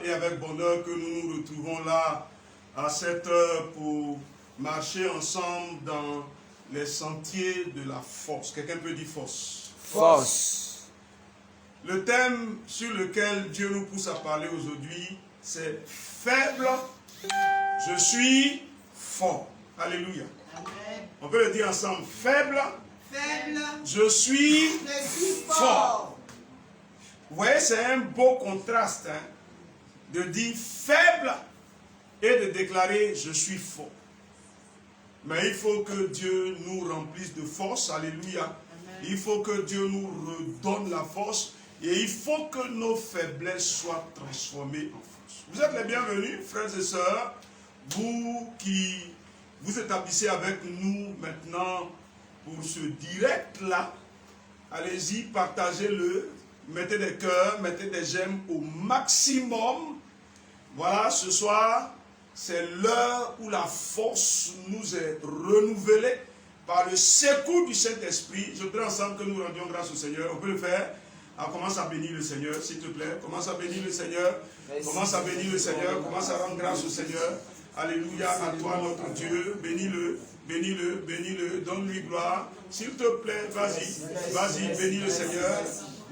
Et avec bonheur que nous nous retrouvons là à cette heure pour marcher ensemble dans les sentiers de la force. Quelqu'un peut dire force? Force. Le thème sur lequel Dieu nous pousse à parler aujourd'hui, c'est faible, je suis fort. Alléluia. Amen. On peut le dire ensemble, faible, je suis fort. Vous voyez, c'est un beau contraste, hein, de dire faible et de déclarer je suis fort. Mais il faut que Dieu nous remplisse de force, alléluia. Amen. Il faut que Dieu nous redonne la force et il faut que nos faiblesses soient transformées en force. Vous êtes les bienvenus, frères et sœurs, vous qui vous établissez avec nous maintenant pour ce direct-là. Allez-y, partagez-le, mettez des cœurs, mettez des j'aime au maximum. Voilà, ce soir, c'est l'heure où la force nous est renouvelée par le secours du Saint-Esprit. Je voudrais ensemble que nous rendions grâce au Seigneur. On peut le faire. Alors, commence à bénir le Seigneur, s'il te plaît. Commence à bénir le Seigneur. Commence à bénir le Seigneur. Commence à rendre grâce au Seigneur. Alléluia, à toi notre Dieu. Bénis-le, bénis-le, bénis-le. Donne-lui gloire. S'il te plaît, vas-y, vas-y, bénis le Seigneur.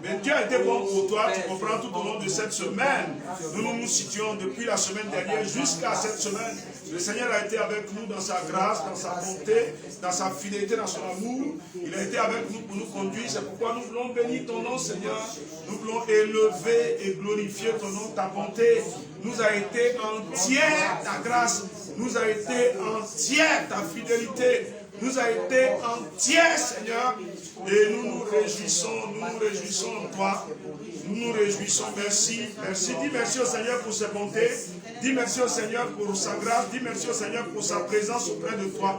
Mais Dieu a été bon pour toi, tu comprends, tout au long de cette semaine. Nous nous situons depuis la semaine dernière jusqu'à cette semaine. Le Seigneur a été avec nous dans sa grâce, dans sa bonté, dans sa fidélité, dans son amour. Il a été avec nous pour nous conduire. C'est pourquoi nous voulons bénir ton nom, Seigneur. Nous voulons élever et glorifier ton nom. Ta bonté nous a été entière, ta grâce nous a été entière, ta fidélité nous a été entière, Seigneur, et nous nous réjouissons en toi, nous nous réjouissons, merci, merci, dis merci au Seigneur pour ses bontés, dis merci au Seigneur pour sa grâce, dis merci au Seigneur pour sa présence auprès de toi,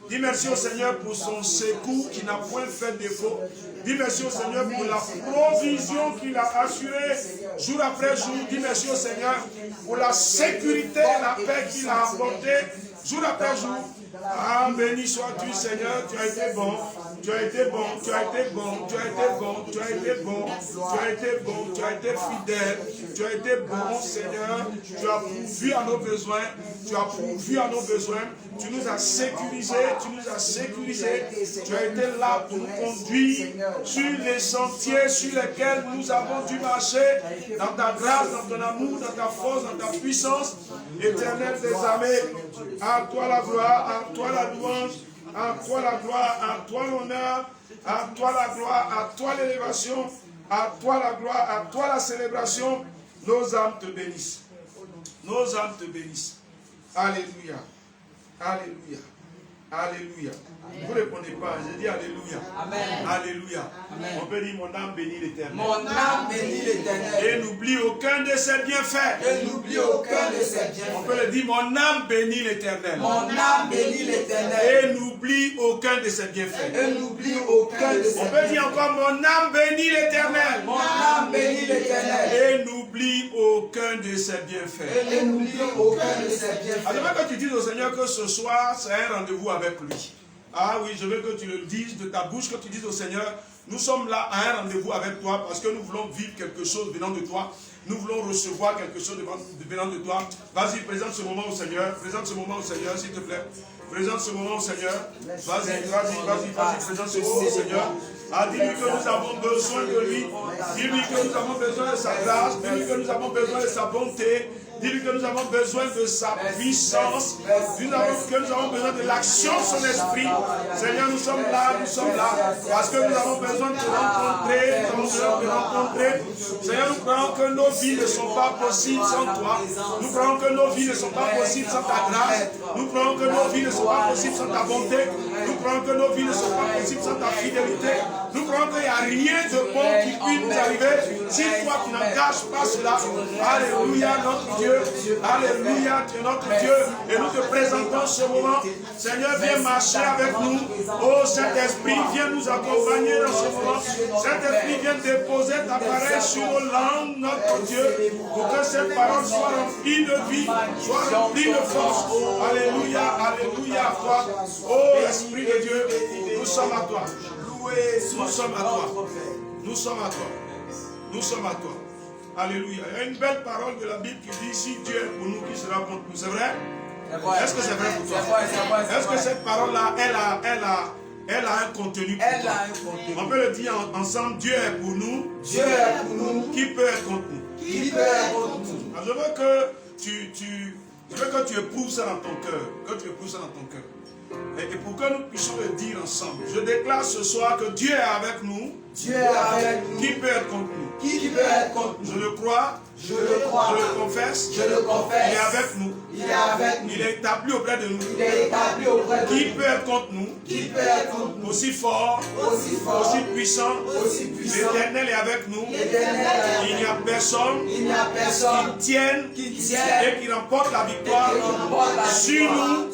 dis merci au Seigneur pour son secours qui n'a point fait défaut, dis merci au Seigneur pour la provision qu'il a assurée jour après jour, dis merci au Seigneur pour la sécurité, la paix qu'il a apportée jour après jour. Ah, béni sois-tu, Seigneur, tu as été bon, tu as été bon, tu as été bon, tu as été bon, tu as été bon, tu as été bon, tu as été fidèle, tu as été bon, Seigneur, tu as pourvu à nos besoins, tu as pourvu à nos besoins, tu nous as sécurisés, tu as été là pour nous conduire sur les sentiers sur lesquels nous avons dû marcher, dans ta grâce, dans ton amour, dans ta force, dans ta puissance, éternelle des armées. À toi la gloire, à toi la louange, à toi la gloire, à toi l'honneur, à toi la gloire, à toi l'élévation, à toi la gloire, à toi la célébration. Nos âmes te bénissent. Nos âmes te bénissent. Alléluia. Alléluia. Alléluia. Vous ne répondez pas, j'ai dit Alléluia. Amen. Alléluia. Amen. On peut dire mon âme bénit l'Éternel. Mon âme bénit l'Éternel. Et n'oublie aucun de ses bienfaits. Et n'oublie aucun de ses bienfaits. On peut le dire, mon âme bénit l'Éternel. Mon âme bénit l'Éternel. Et n'oublie aucun de ses bienfaits. Et n'oublie aucun de ses On bienfaits. peut dire encore, mon âme bénit l'Éternel. Mon âme bénit l'Éternel. Et n'oublie aucun de ses bienfaits. Et n'oublie aucun de ses bienfaits. Alors, je veux que tu dises au Seigneur que ce soir, c'est un rendez-vous avec lui. Ah oui, je veux que tu le dises de ta bouche, que tu dises au Seigneur, nous sommes là à un rendez-vous avec toi parce que nous voulons vivre quelque chose venant de toi. Nous voulons recevoir quelque chose venant de toi. Vas-y, présente ce moment au Seigneur. Présente ce moment au Seigneur, s'il te plaît. Présente ce moment au Seigneur. Vas-y, présente ce moment au Seigneur. Ah, dis-lui que nous avons besoin de lui. Dis-lui que nous avons besoin de sa grâce. Dis-lui que nous avons besoin de sa bonté. Dis-lui que nous avons besoin de sa puissance. Que nous avons besoin de l'action de son esprit. Seigneur, nous sommes là, parce que nous avons besoin de te rencontrer. Nous avons besoin de te rencontrer. Seigneur, nous croyons que nos vies ne sont pas possibles sans toi. Nous croyons que nos vies ne sont pas possibles sans ta grâce. Nous croyons que nos vies ne sont pas possibles sans ta bonté. Nous croyons que nos vies ne sont pas possibles sans ta fidélité. Nous croyons qu'il n'y a rien de bon qui puisse nous arriver si toi tu n'engages pas cela. Alléluia, notre Dieu. Alléluia, tu es notre Dieu. Et nous te présentons ce moment. Seigneur, viens marcher avec nous. Oh Saint-Esprit, viens nous accompagner dans ce moment. Saint-Esprit, viens déposer ta parole sur nos langues, notre Dieu, pour que cette parole soit remplie de vie, soit remplie de force. Alléluia, alléluia à toi. Oh Esprit de Dieu, nous sommes à toi. Nous sommes à toi. Nous sommes à toi. Nous sommes à toi. Alléluia. Il y a une belle parole de la Bible qui dit si Dieu est pour nous, qui sera contre nous. C'est vrai? Est-ce que c'est vrai pour toi? Est-ce que cette parole-là, elle a un contenu pour toi? On peut le dire ensemble, Dieu est pour nous. Dieu est pour nous. Qui peut être contre nous? Qui peut être contre nous? Alors, je veux que tu éprouves ça dans ton cœur. Que tu éprouves ça dans ton cœur. Et pour que nous puissions le dire ensemble, je déclare ce soir que Dieu est avec nous. Dieu est avec nous. Qui peut être contre nous? Qui peut être contre nous? Je le crois. Je le crois. Je le confesse. Je le confesse. Il est avec nous. Il est avec nous. Il est établi auprès de nous. Il est établi auprès de nous. Qui peut être contre nous? Qui peut être contre nous? Aussi fort. Aussi fort. Aussi puissant. Aussi puissant. L'Éternel est avec nous. L'Éternel est avec Il n'y a personne. Il n'y a personne qui tienne et qui remporte la victoire sur nous.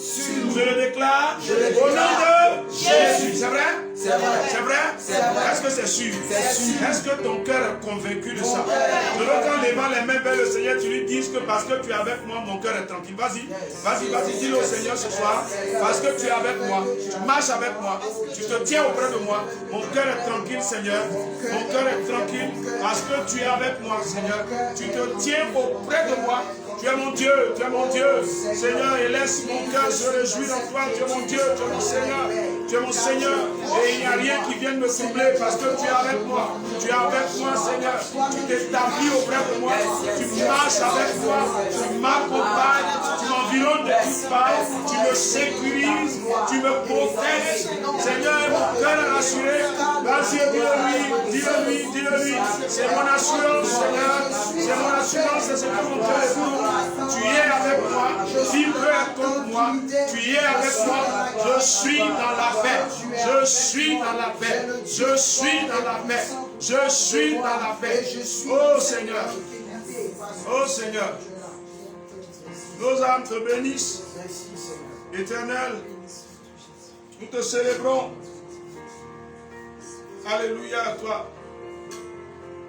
Je le déclare au nom de Jésus. C'est vrai? C'est vrai. C'est vrai? C'est vrai. Est-ce que c'est sûr? C'est sûr. Est-ce que ton cœur est convaincu de ça? Mon cœur est Je veux qu'en levant les mains vers le Seigneur, tu lui dises que parce que tu es avec moi, mon cœur est tranquille. Vas-y, vas-y, dis-le au Seigneur ce soir. Parce que tu es avec moi, tu marches avec moi, tu te tiens auprès de moi. Mon cœur est tranquille, Seigneur. Mon cœur est tranquille parce que tu es avec moi, Seigneur. Tu te tiens auprès de moi. Tu es mon Dieu, tu es mon Dieu. Seigneur, et laisse mon cœur se réjouir en toi. Tu es mon Dieu, tu es mon Seigneur. Tu es mon Seigneur. Et il n'y a rien qui vienne me troubler parce que tu es avec moi. Tu es avec moi, Seigneur. Tu t'établis auprès de moi. Tu marches avec moi. Tu m'accompagnes. Tu m'environnes de toutes parts. Tu me sécurises. Tu me protèges. Seigneur, mon cœur est rassuré. Vas-y, dis-le-lui. Dis-le-lui. Dis-le-lui. C'est mon assurance, Seigneur. C'est mon assurance. C'est ce que mon cœur est pour. Tu es avec moi, qui peut être contre moi, tu es avec moi, je suis dans la paix, je suis dans la paix, je suis dans la paix, je suis dans la paix. Oh Seigneur, oh Seigneur, nos âmes te bénissent, Éternel, nous te célébrons. Alléluia à toi.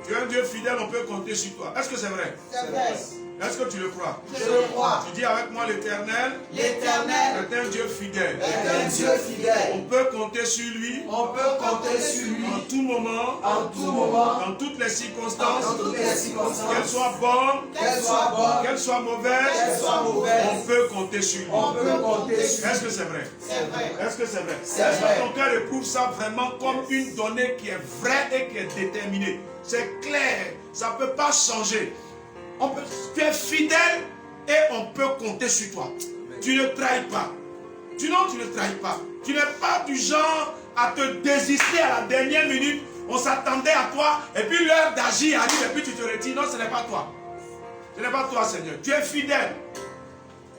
Tu es un Dieu fidèle, on peut compter sur toi. Est-ce que c'est vrai? C'est vrai. Est-ce que tu le crois? Je le crois. Tu dis avec moi l'Éternel. L'Éternel est un Dieu fidèle. est un Dieu fidèle. On peut compter sur lui. On peut compter sur lui En tout moment. en tout moment. Dans toutes les circonstances. Dans toutes les circonstances. Qu'elles soient bonnes. Qu'elles soient bonnes. Qu'elles soient mauvaises. Qu'elles soient mauvaises. On peut compter sur lui. On peut compter sur lui. Est-ce que c'est vrai? C'est vrai. Est-ce que c'est vrai? C'est Est-ce vrai. que ton cœur éprouve ça vraiment comme une donnée qui est vraie et qui est déterminée? C'est clair. Ça ne peut pas changer. Tu es fidèle et on peut compter sur toi. Tu ne trahis pas. Tu ne trahis pas. Tu n'es pas du genre à te désister à la dernière minute. On s'attendait à toi et puis l'heure d'agir arrive et puis tu te retires. Non, ce n'est pas toi. Ce n'est pas toi, Seigneur. Tu es fidèle.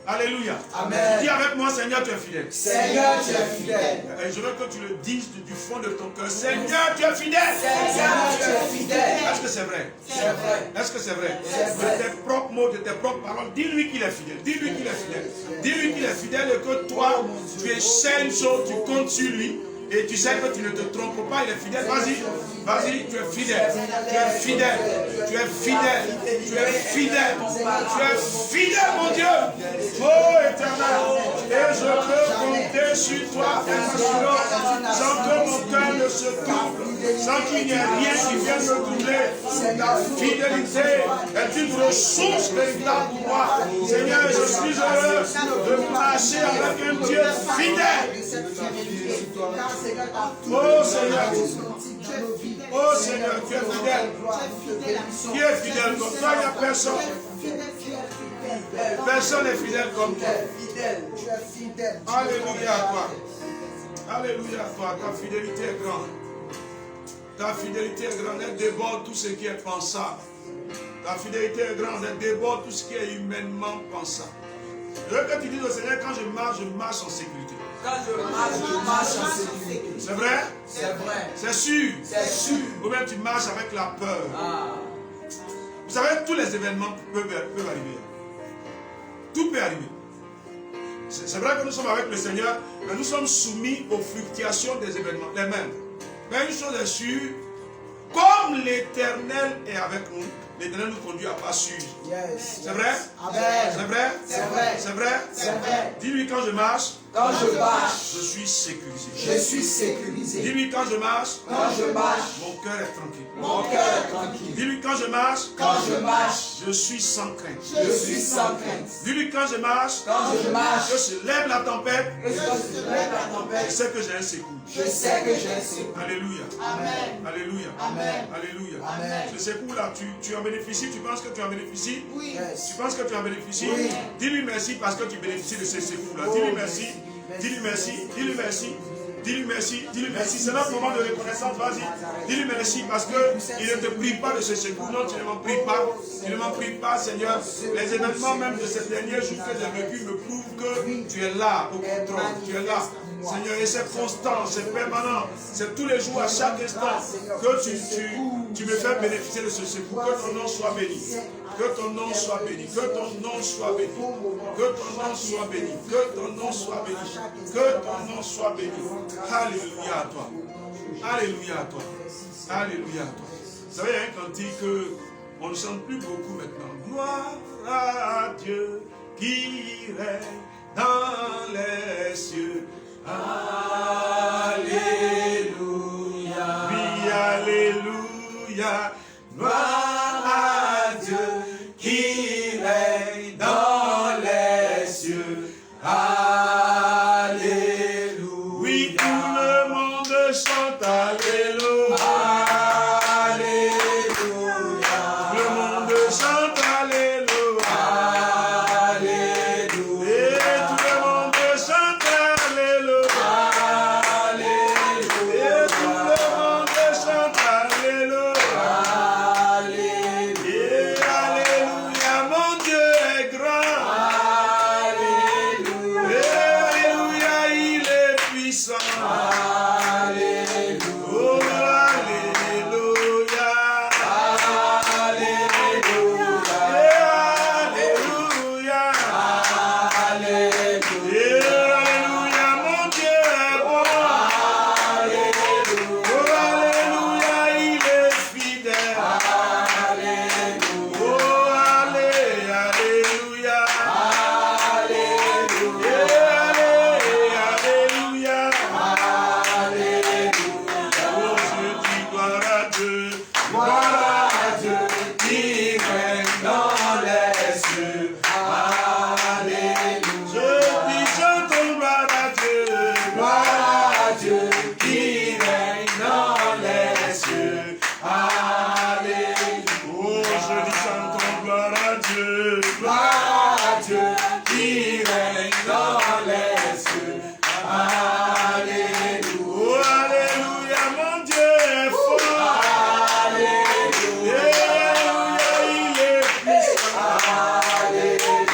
Alléluia. Amen. Dis avec moi, Seigneur, tu es fidèle. Seigneur, tu es fidèle. Et je veux que tu le dises du fond de ton cœur. Seigneur, tu es fidèle. Seigneur, tu es fidèle. Est-ce que c'est vrai? C'est vrai. Est-ce que c'est vrai? C'est vrai. De tes propres mots, de tes propres paroles, dis-lui qu'il est fidèle. Dis-lui qu'il est fidèle. Dis-lui qu'il est fidèle et que toi, tu essaies une chose, tu comptes sur lui. Et tu sais que tu ne te trompes pas, il est fidèle. Vas-y, vas-y, tu es fidèle. Tu es fidèle. Tu es fidèle. Tu es fidèle. Tu es fidèle, mon Dieu. Oh éternel. Et je peux compter sur toi, sans que mon cœur ne se trouble, sans qu'il n'y ait rien qui vienne me troubler. Ta fidélité est une ressource véritable pour moi. Seigneur, je suis heureux de marcher avec un Dieu fidèle. Oh Seigneur, oh Seigneur, tu es fidèle. Qui est fidèle comme toi? Il n'y a personne. Personne n'est fidèle comme toi. Alléluia à toi. Alléluia à toi. Ta fidélité est grande. Ta fidélité est grande. Elle déborde tout ce qui est pensable. Ta fidélité est grande. Elle déborde tout ce qui est humainement pensable. Je veux que tu dises au Seigneur, quand je marche en sécurité. Quand je marche en sécurité. C'est vrai? C'est vrai. C'est sûr. C'est sûr. Ou même tu marches avec la peur. Ah. Vous savez, tous les événements peuvent arriver. Tout peut arriver. C'est vrai que nous sommes avec le Seigneur, mais nous sommes soumis aux fluctuations des événements, les mêmes. Mais une chose est sûre, comme comme l'Éternel est avec nous, l'Éternel nous conduit à pas sûr. C'est vrai? C'est vrai? C'est vrai. C'est vrai? C'est vrai. Dis-lui quand je marche, je suis sécurisé. Je suis sécurisé. Dis-lui quand je marche, mon cœur est tranquille. Mon cœur est tranquille. Dis-lui quand je marche, je suis sans crainte. Je suis sans crainte. Dis-lui quand je marche, que se lève la tempête, je sais que j'ai un secours. Je sais que j'ai un secours. Alléluia. Amen. Alléluia. Amen. Alléluia. Amen. Ce secours-là, tu en bénéficies, tu penses que tu en bénéficies? Oui. Tu penses que tu en bénéficies? Oui. Dis-lui merci parce que tu bénéficies de ce secours-là. Dis-lui merci. Dis-lui merci. Dis-lui merci. Dis-lui merci. Dis-lui merci. C'est notre moment de reconnaissance. Vas-y. Dis-lui merci parce qu'il ne te prive pas de ce secours. Non, tu ne m'en prives pas. Tu ne m'en prives pas, Seigneur. Les événements même de ces derniers jours que j'ai vécu me prouvent que tu es là au contrôle. Tu es là. Seigneur, et c'est constant, c'est permanent, c'est tous les jours, à chaque instant, que tu me fais bénéficier de ce secours. Que ton nom soit béni. Que ton nom soit béni. Que ton nom soit béni. Que ton nom soit béni. Que ton nom soit béni. Que ton nom soit béni. Alléluia à toi. Alléluia à toi. Alléluia à toi. Vous savez, il y a un cantique qu'on ne chante plus beaucoup maintenant. Gloire à Dieu qui règne dans les cieux. Alléluia. Oui, alléluia. Gloire à Dieu qui règne dans les cieux. Alléluia. Oui, tout le monde chante alléluia. Alléluia. Le monde chante alléluia. Alléluia. Et tout le monde chante alléluia. Alléluia. Et tout le monde chante alléluia. Alléluia. Et alléluia, mon Dieu est grand. Alléluia. Et alléluia, il est puissant. Alléluia. Oh, alléluia. Alléluia. Et alléluia, mon Dieu est bon. Oh, alléluia, il est fidèle. Oh, alléluia. Alléluia. Oh, je dis gloire à Dieu. Gloire à Dieu qui règne dans les cieux. Alléluia. Je dis chantons gloire à Dieu. Gloire à Dieu qui règne dans les cieux. Alléluia. Oh, je dis chantons gloire à Dieu. Gloire à Dieu qui règne dans les cieux. Alléluia. Oh, alléluia, mon Dieu est fort. Alléluia. Il est puissant. Alléluia.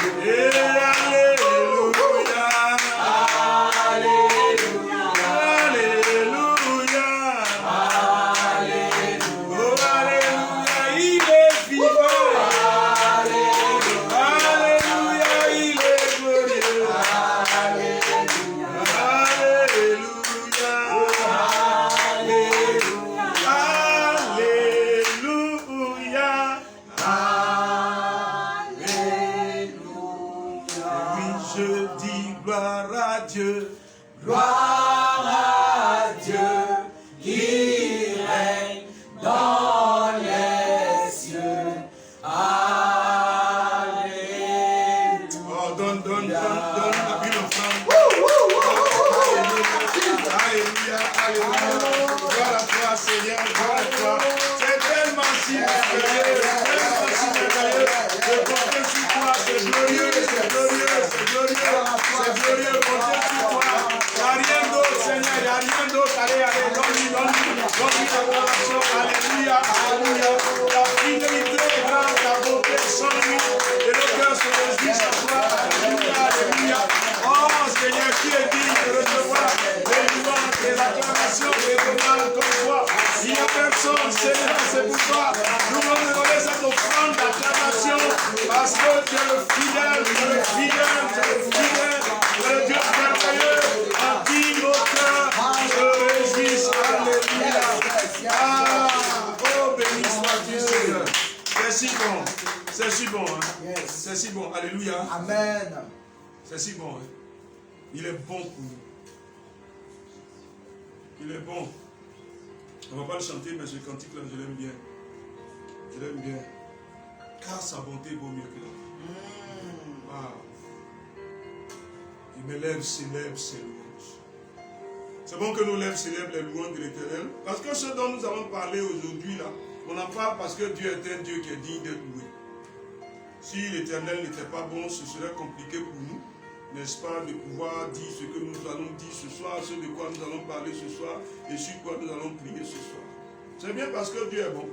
Alléluia. Oh, alléluia, il est vivant. Alléluia, il est glorieux. Alléluia. Oui, je dis gloire à Dieu. Gloire à Dieu qui règne dans les cieux. Alléluia. Oh, donne la ville offrande. Alléluia, alléluia. Gloire à toi, Seigneur, gloire à toi. C'est tellement si merveilleux, tellement si merveilleux de compter sur toi. C'est glorieux, c'est glorieux, c'est glorieux, c'est glorieux. Compter sur toi. Il n'y a rien d'autre, Seigneur, il n'y a rien d'autre. Allez, donne-lui l'adoration. Alléluia, alléluia. Ta fidélité est grande, ta beauté est sans limite. Et le cœur se réjouit à toi. Alléluia, alléluia. Oh, Seigneur, qui est digne de recevoir les louanges, les acclamations, les demandes comme toi. Il n'y a personne, Seigneur, c'est pour toi. Nous voulons donner cette offrande d'acclamation parce que tu es le fidèle, tu es le fidèle, tu es le fidèle, tu es le Dieu merveilleux, en qui nos cœurs se réjouissent. Alléluia. Ah, oh, béni C'est si bon. Alléluia. Amen. C'est si bon. Hein? Il est bon pour nous. Il est bon. On ne va pas le chanter, mais ce cantique-là, je l'aime bien. Je l'aime bien. Car sa bonté vaut mieux que la vie. Wow. Il m'élève, célèbre ses louanges. C'est bon que nos lèvres célèbrent les louanges de l'Éternel. Parce que ce dont nous allons parler aujourd'hui, là, on en parle parce que Dieu est un Dieu qui est digne d'être loué. Si l'Éternel n'était pas bon, ce serait compliqué pour nous, n'est-ce pas, de pouvoir dire ce que nous allons dire ce soir, ce de quoi nous allons parler ce soir, et sur quoi nous allons prier ce soir. C'est bien parce que Dieu est bon,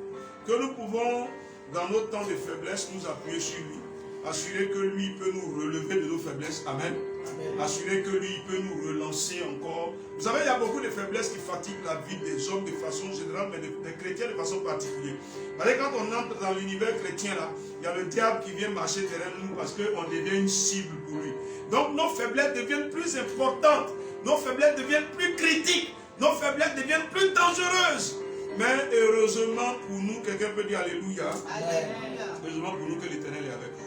que nous pouvons, dans nos temps de faiblesse, nous appuyer sur lui, assurer que lui peut nous relever de nos faiblesses. Amen. Amen. Assurer que lui peut nous relancer encore. Vous savez, il y a beaucoup de faiblesses qui fatiguent la vie des hommes de façon générale, mais des chrétiens de façon particulière. Vous savez, quand on entre dans l'univers chrétien, là, il y a le diable qui vient marcher derrière nous parce qu'on devient une cible pour lui. Donc nos faiblesses deviennent plus importantes, nos faiblesses deviennent plus critiques, nos faiblesses deviennent plus dangereuses. Mais heureusement pour nous, quelqu'un peut dire Alléluia. Alléluia. Heureusement pour nous que l'Éternel est avec nous.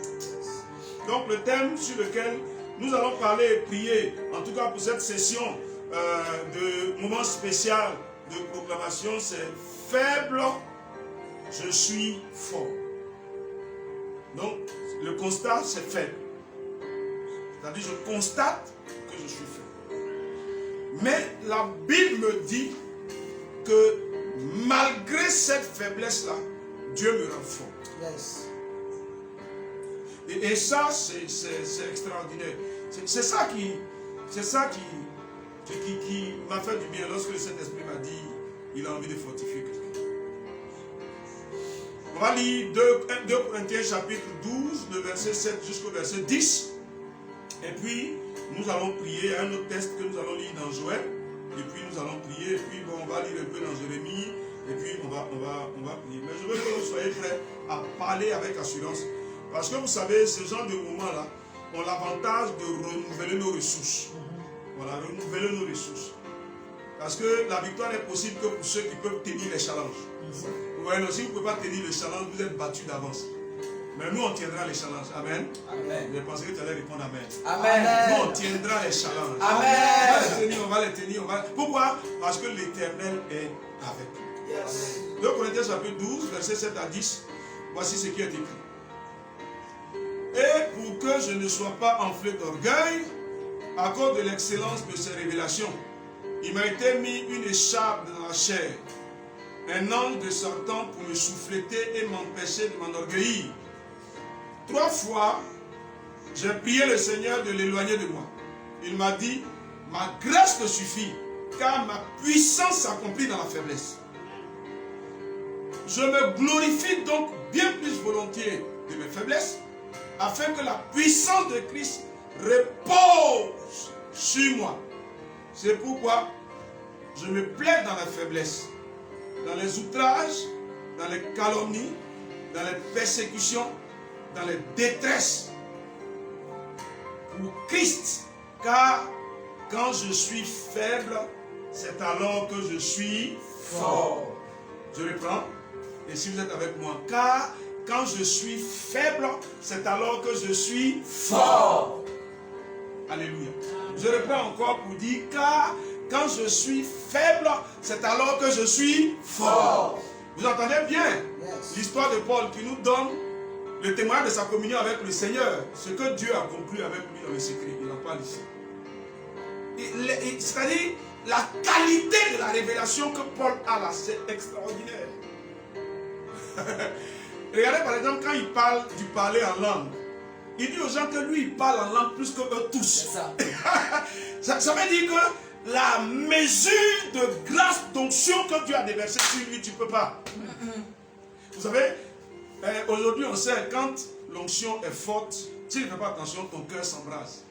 Donc le thème sur lequel nous allons parler et prier, en tout cas pour cette session de moment spécial de proclamation, c'est faible, je suis fort. Donc le constat c'est faible. C'est-à-dire je constate que je suis faible. Mais la Bible me dit que malgré cette faiblesse-là, Dieu me rend fort. Yes. Et ça, c'est extraordinaire. C'est ça qui m'a fait du bien lorsque le Saint-Esprit m'a dit il a envie de fortifier quelqu'un. On va lire 2 Corinthiens chapitre 12, le verset 7 jusqu'au verset 10. Et puis, nous allons prier. Il y a un autre texte que nous allons lire dans Joël. Et puis, nous allons prier. Et puis, bon, on va lire un peu dans Jérémie. Et puis, on va prier. Mais je veux que vous soyez prêts à parler avec assurance. Parce que vous savez, ce genre de moments-là ont l'avantage de renouveler nos ressources. Voilà, renouveler nos ressources. Parce que la victoire n'est possible que pour ceux qui peuvent tenir les challenges. Vous voyez, si vous ne pouvez pas tenir le challenge, vous êtes battus d'avance. Mais nous, on tiendra les challenges. Amen. Amen. Je pensais que tu allais répondre Amen. Amen. Nous, on tiendra les challenges. Amen. On va les tenir. Pourquoi? Parce que l'Éternel est avec nous. Yes. 2 Corinthiens chapitre 12, verset 7 à 10. Voici ce qui est écrit. Et pour que je ne sois pas enflé d'orgueil, à cause de l'excellence de ces révélations, il m'a été mis une écharpe dans la chair, un ange de Satan pour me souffleter et m'empêcher de m'enorgueillir. 3 fois, j'ai prié le Seigneur de l'éloigner de moi. Il m'a dit, ma grâce te suffit, car ma puissance s'accomplit dans la faiblesse. Je me glorifie donc bien plus volontiers de mes faiblesses, afin que la puissance de Christ repose sur moi. C'est pourquoi je me plais dans la faiblesse, dans les outrages, dans les calomnies, dans les persécutions, dans les détresses. Pour Christ, car quand je suis faible, c'est alors que je suis fort. Je reprends, et si vous êtes avec moi, car quand je suis faible, c'est alors que je suis fort. Alléluia. Je reprends encore pour dire, car quand je suis faible, c'est alors que je suis fort. Vous entendez bien l'histoire de Paul qui nous donne le témoignage de sa communion avec le Seigneur. Ce que Dieu a conclu avec lui dans le secret. Il en parle ici. C'est-à-dire la qualité de la révélation que Paul a là, c'est extraordinaire. Regardez par exemple quand il parle du parler en langue. Il dit aux gens que lui il parle en langue plus que eux tous. Ça veut dire que la mesure de grâce, d'onction que Dieu a déversée sur lui, tu ne peux pas. Vous savez, aujourd'hui on sait quand l'onction est forte, si tu ne fais pas attention, ton cœur s'embrase.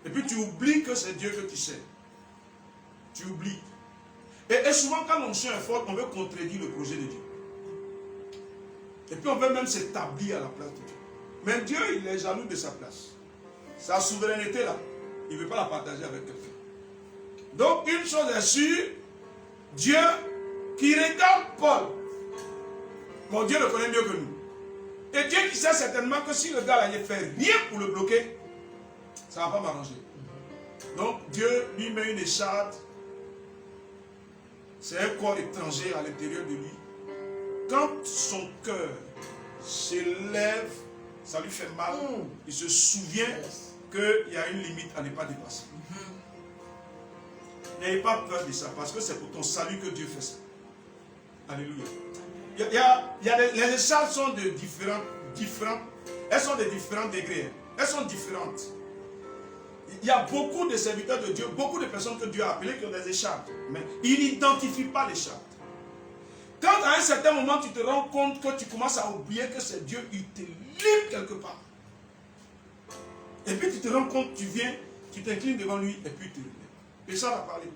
Et puis tu oublies que c'est Dieu que tu sais. Tu oublies. Et souvent quand l'onction est forte, on veut contredire le projet de Dieu. Et puis on veut même s'établir à la place de Dieu. Mais Dieu, il est jaloux de sa place. Sa souveraineté là, il ne veut pas la partager avec quelqu'un. Donc une chose est sûre, Dieu qui regarde Paul, mon Dieu le connaît mieux que nous. Et Dieu qui sait certainement que si le gars là ne fait rien pour le bloquer, ça ne va pas m'arranger. Donc Dieu lui met une écharde. C'est un corps étranger à l'intérieur de lui. Quand son cœur s'élève, ça lui fait mal. Il se souvient qu'il y a une limite à ne pas dépasser. N'ayez pas peur de ça, parce que c'est pour ton salut que Dieu fait ça. Alléluia. Les échardes sont de différents. Elles sont de différents degrés. Elles sont différentes. Il y a beaucoup de serviteurs de Dieu, beaucoup de personnes que Dieu a appelées qui ont des échardes. Mais ils n'identifient pas l'écharde. Quand à un certain moment tu te rends compte que tu commences à oublier que c'est Dieu, il te livre quelque part. Et puis tu te rends compte, tu viens, tu t'inclines devant lui et puis tu te relèves. Et ça va parler.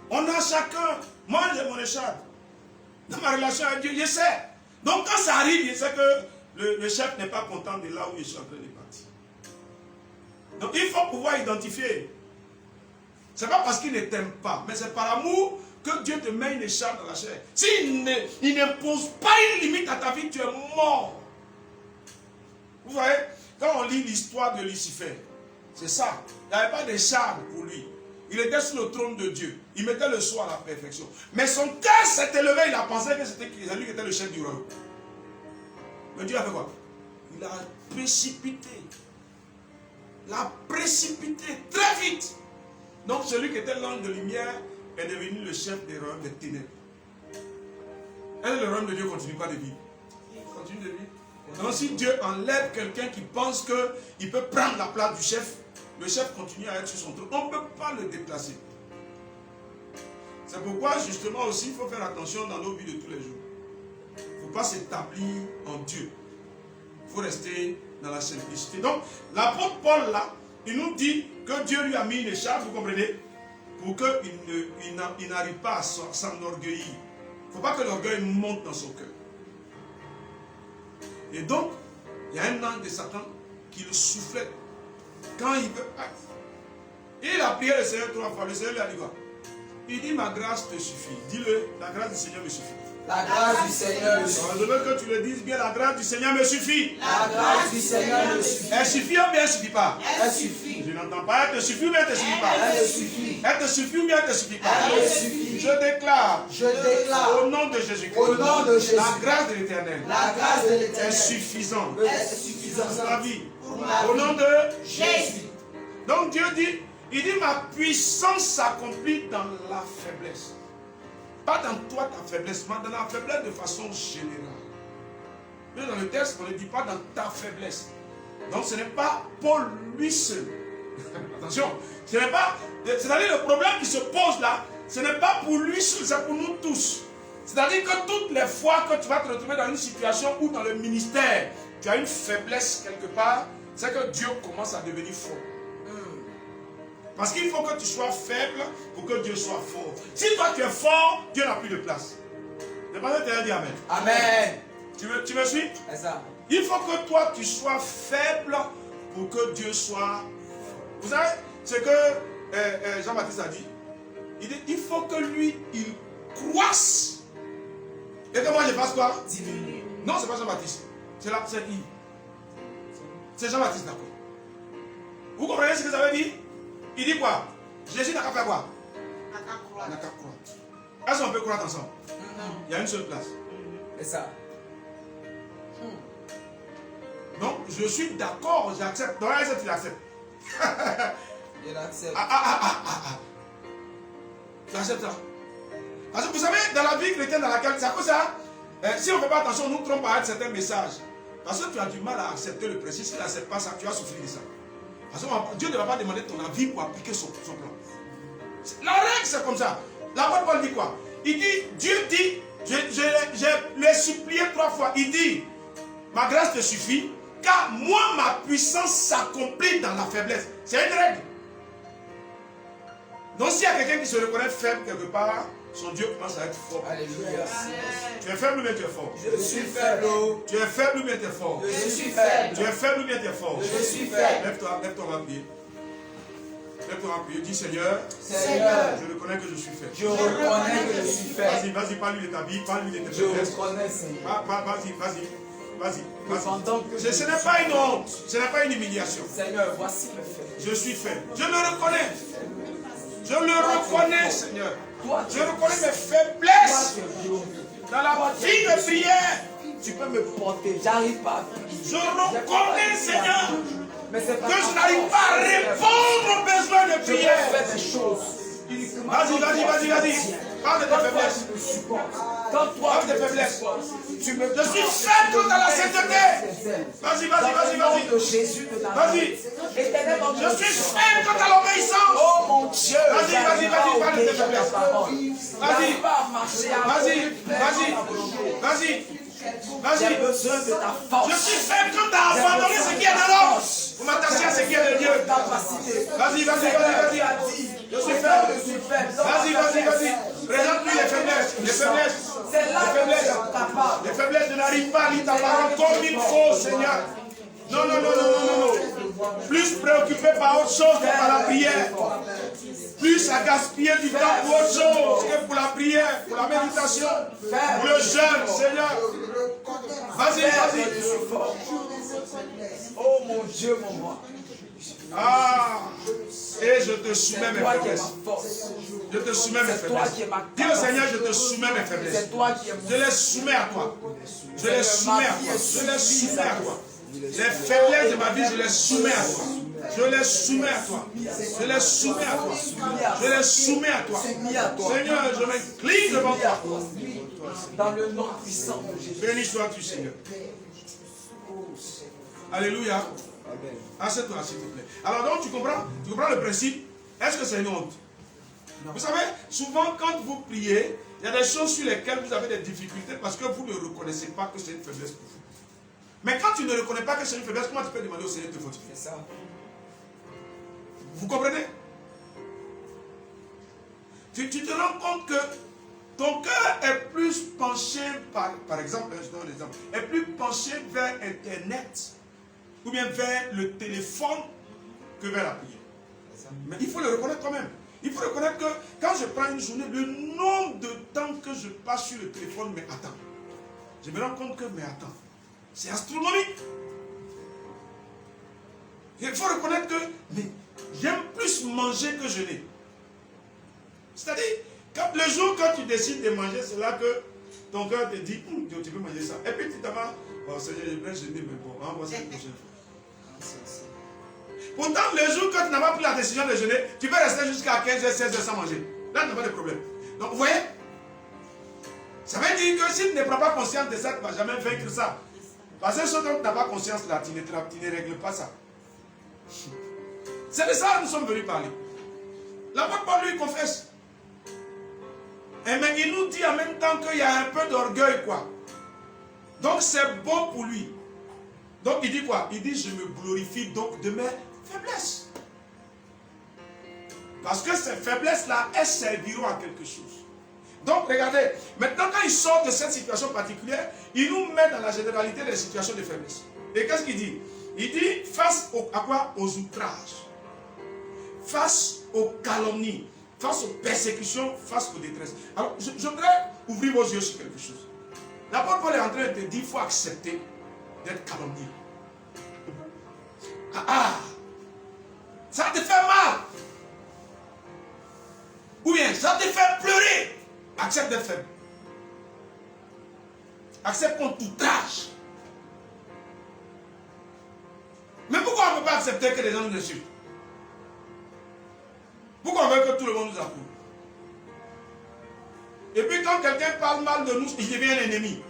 On a chacun, moi j'ai mon écharde. Dans ma relation avec Dieu, je sais. Donc quand ça arrive, je sais que le chef n'est pas content de là où je suis en train de partir. Donc il faut pouvoir identifier. Ce n'est pas parce qu'il ne t'aime pas, mais c'est par amour que Dieu te met une écharpe dans la chair. S'il n'impose pas une limite à ta vie, tu es mort. Vous voyez, quand on lit l'histoire de Lucifer, c'est ça. Il n'y avait pas d'écharpe pour lui. Il était sur le trône de Dieu. Il mettait le sceau à la perfection. Mais son cœur s'est élevé, il a pensé que c'était lui qui était le chef du royaume. Mais Dieu a fait quoi? Il a précipité. L'a précipité très vite. Donc celui qui était l'ange de lumière est devenu le chef des royaumes des ténèbres. Et le royaume de Dieu continue pas de vivre. Il continue de vivre. Donc si Dieu enlève quelqu'un qui pense qu'il peut prendre la place du chef, le chef continue à être sur son trône. On ne peut pas le déplacer. C'est pourquoi justement aussi il faut faire attention dans nos vies de tous les jours. Il ne faut pas s'établir en Dieu. Il faut rester dans la simplicité. Donc l'apôtre Paul là, il nous dit que Dieu lui a mis une écharpe, vous comprenez, pour qu'il n'arrive pas à s'enorgueillir. Il ne faut pas que l'orgueil monte dans son cœur. Et donc, il y a un ange de Satan qui le soufflait. Quand il veut... Il a prié le Seigneur 3 fois. Le Seigneur lui a dit quoi? Il dit, ma grâce te suffit. Dis-le, la grâce du Seigneur me suffit. La grâce du Seigneur me suffit. Je veux que tu le dises bien, la grâce du Seigneur me suffit. La grâce du Seigneur me suffit. Elle suffit ou bien elle ne suffit pas? Elle suffit. Je n'entends pas, elle te suffit ou bien elle ne te suffit pas? Elle suffit. Elle te suffit ou bien elle ne te suffit pas? Elle suffit. Je déclare au nom de Jésus-Christ, au nom de Jésus, la grâce de l'Éternel est suffisante pour ma vie. ma Au vie. nom de Jésus. Donc Dieu dit, il dit ma puissance s'accomplit dans la faiblesse. Pas dans toi ta faiblesse, mais dans la faiblesse de façon générale. Mais dans le texte, on ne dit pas dans ta faiblesse. Donc ce n'est pas pour lui seul. Attention, ce n'est pas, c'est-à-dire le problème qui se pose là, ce n'est pas pour lui seul, c'est pour nous tous. C'est-à-dire que toutes les fois que tu vas te retrouver dans une situation ou dans le ministère, tu as une faiblesse quelque part, c'est que Dieu commence à devenir fort. Parce qu'il faut que tu sois faible pour que Dieu soit fort. Si toi tu es fort, Dieu n'a plus de place. Le pasteur t'a dit Amen. Amen. Tu me suis? C'est ça. Il faut que toi tu sois faible pour que Dieu soit fort. Vous savez ce que Jean-Baptiste a dit? Il dit, il faut que lui, il croisse. Et que moi je fasse quoi? Diminue. Non, c'est pas Jean-Baptiste. C'est Yves. C'est Jean-Baptiste, d'accord. Vous comprenez ce que ça veut dire? Il dit quoi? Jésus n'a qu'à faire quoi? N'a qu'à croire. Est-ce qu'on peut croire ensemble? Il y a une seule place. C'est ça. Donc, je suis d'accord, j'accepte. Donc, est-ce que tu l'acceptes? Je l'accepte. Tu acceptes ça? Parce que vous savez, dans la vie chrétienne dans laquelle, c'est à cause ça, si on ne fait pas attention, on nous trompe avec certains messages. Parce que tu as du mal à accepter le principe. Si tu n'acceptes pas ça, tu vas souffrir de ça. Parce que Dieu ne va pas demander ton avis pour appliquer son plan. La règle, c'est comme ça. L'apôtre Paul dit quoi? Il dit, Dieu dit, je l'ai supplié 3 fois. Il dit, ma grâce te suffit, car moi, ma puissance s'accomplit dans la faiblesse. C'est une règle. Donc, s'il y a quelqu'un qui se reconnaît faible quelque part, son Dieu commence à être fort. Alléluia. Tu es faible ou bien tu es fort? Je suis faible. Tu es faible ou bien tu es fort? Je suis faible. Tu es faible ou bien tu es fort? Je suis faible. Lève-toi, on va prier. Lève-toi en prière. Dis Seigneur, Seigneur, je reconnais que je suis faible. je reconnais que je suis faible. Vas-y, parle-lui de ta vie, parle-lui de tes Je faiblesses. reconnais, Seigneur. Vas-y. Pendant que Ce n'est pas une honte, ce n'est pas une humiliation. Seigneur, voici mes faiblesses. Je suis faible. Je le reconnais. Je le reconnais, Seigneur. Je reconnais mes faiblesses dans la vie de prière. Tu peux me porter, j'arrive pas. Je reconnais, Seigneur, Mais c'est pas que je n'arrive pas à répondre aux besoins de je peux prière. faire des choses. Vas-y. Parle de tes faiblesses. Quand toi, Parle de tes faiblesses. tu me Je suis faible quant à la sainteté. Vas-y. de Jésus de Vas-y. Éternellement, Je suis faible quant à l'obéissance. oh mon Dieu, Vas-y, parle de tes faiblesses. Vas-y. pas marcher Vas-y. J'ai besoin de ta force. Je suis faible quand tu as abandonné ce qui est de l'homme pour m'attacher à ce qui est de Dieu. Vas-y. Je suis faible. Vas-y. Présente-lui les faiblesses. C'est là que je suis capable. Les faiblesses ne n'arrivent pas à lire ta parole comme il faut, Seigneur. Non. Plus préoccupé par autre chose que par la prière. Plus à gaspiller du temps pour autre chose que pour la prière, pour la méditation, pour le jeûne, Seigneur. Vas-y. Oh mon Dieu, mon roi. Et je te soumets mes faiblesses. Je te soumets mes C'est toi faiblesses. qui es ma Dis au Seigneur, je te soumets mes faiblesses. C'est toi qui es mon Je les soumets à toi. Je les soumets à toi. Les faiblesses de ma vie, je les soumets à toi. Je les soumets à toi. Seigneur, je m'incline devant toi. Dans le nom puissant de Jésus. Béni sois-tu, Seigneur. Alléluia. Assieds-toi, s'il te plaît. Alors donc, tu comprends le principe? Est-ce que c'est une honte? Vous savez, souvent quand vous priez, il y a des choses sur lesquelles vous avez des difficultés parce que vous ne reconnaissez pas que c'est une faiblesse pour vous. Mais quand tu ne reconnais pas que c'est une faiblesse, comment tu peux demander au Seigneur de te fortifier? C'est ça. Vous comprenez? Tu te rends compte que ton cœur est plus penché, par exemple, je donne un exemple, est plus penché vers Internet ou bien vers le téléphone que vers la prière. Mais il faut le reconnaître quand même. Il faut reconnaître que quand je prends une journée, le nombre de temps que je passe sur le téléphone, mais attends. Je me rends compte que, mais attends, c'est astronomique. Il faut reconnaître que j'aime plus manger que jeûner. C'est-à-dire, le jour quand tu décides de manger, c'est là que ton cœur te dit, tu peux manger ça. Et puis tu t'en vas, oh Seigneur, je vais jeûner, mais bon, on va voir ça la prochaine fois. Pourtant, le jour quand tu n'as pas pris la décision de jeûner, tu peux rester jusqu'à 15h, 16h sans manger. Là, tu n'as pas de problème. Donc, vous voyez, ça veut dire que si tu ne prends pas conscience de ça, tu ne vas jamais vaincre ça. Parce que ce dont tu n'as pas conscience là, tu ne règles pas ça. C'est de ça que nous sommes venus parler. L'apôtre Paul lui confesse. Mais il nous dit en même temps qu'il y a un peu d'orgueil, quoi. Donc c'est bon pour lui. Donc il dit quoi? Il dit, je me glorifie donc de mes faiblesses. Parce que ces faiblesses-là, elles serviront à quelque chose. Donc regardez, maintenant quand il sort de cette situation particulière, il nous met dans la généralité des situations de faiblesse. Et qu'est-ce qu'il dit? Il dit, face à quoi? Aux outrages. Face aux calomnies. Face aux persécutions, face aux détresses. Alors, je voudrais ouvrir vos yeux sur quelque chose. L'apôtre Paul est en train de te dire, il faut accepter d'être calomnié. Ça te fait mal. Ou bien, ça te fait pleurer. Accepte d'être faible. Accepte qu'on t'outrage. Mais pourquoi on ne peut pas accepter que les gens nous insultent? Pourquoi on veut que tout le monde nous approuve? Et puis quand quelqu'un parle mal de nous, il devient un ennemi.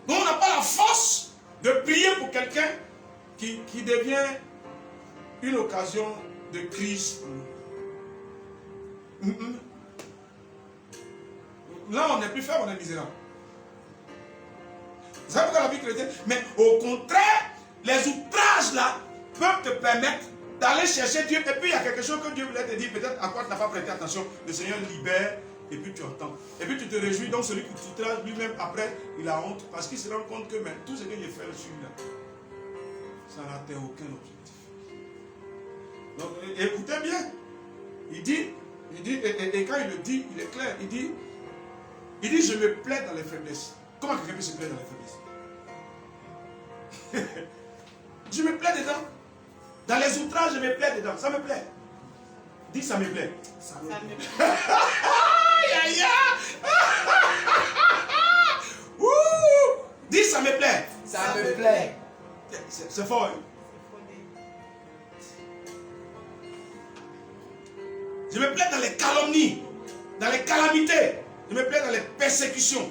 Donc on n'a pas la force de prier pour quelqu'un qui devient une occasion de crise pour nous. Là on n'est plus faible, on est misérable. Vous savez pourquoi la vie chrétienne? Mais au contraire, les outrages là peuvent te permettre d'aller chercher Dieu. Et puis il y a quelque chose que Dieu voulait te dire, peut-être à quoi tu n'as pas prêté attention. Le Seigneur libère, et puis tu entends. Et puis tu te réjouis, donc celui qui t'outrage lui-même après, il a honte, parce qu'il se rend compte que mais, tout ce que j'ai fait sur lui là, ça n'atteint aucun objectif. Donc écoutez bien, Il dit, et quand il le dit, il est clair. Il dit, je me plais dans les faiblesses. Comment quelqu'un peut se plaire dans les faiblesses? Je me plais dedans. Dans les outrages, je me plais dedans. Ça me plaît. Dis, ça me plaît. Ça me plaît. Aïe, aïe, aïe. Dis, ça me plaît. Ça me plaît. C'est fort. Hein? Je me plais dans les calomnies, dans les calamités. Je me plais dans les persécutions.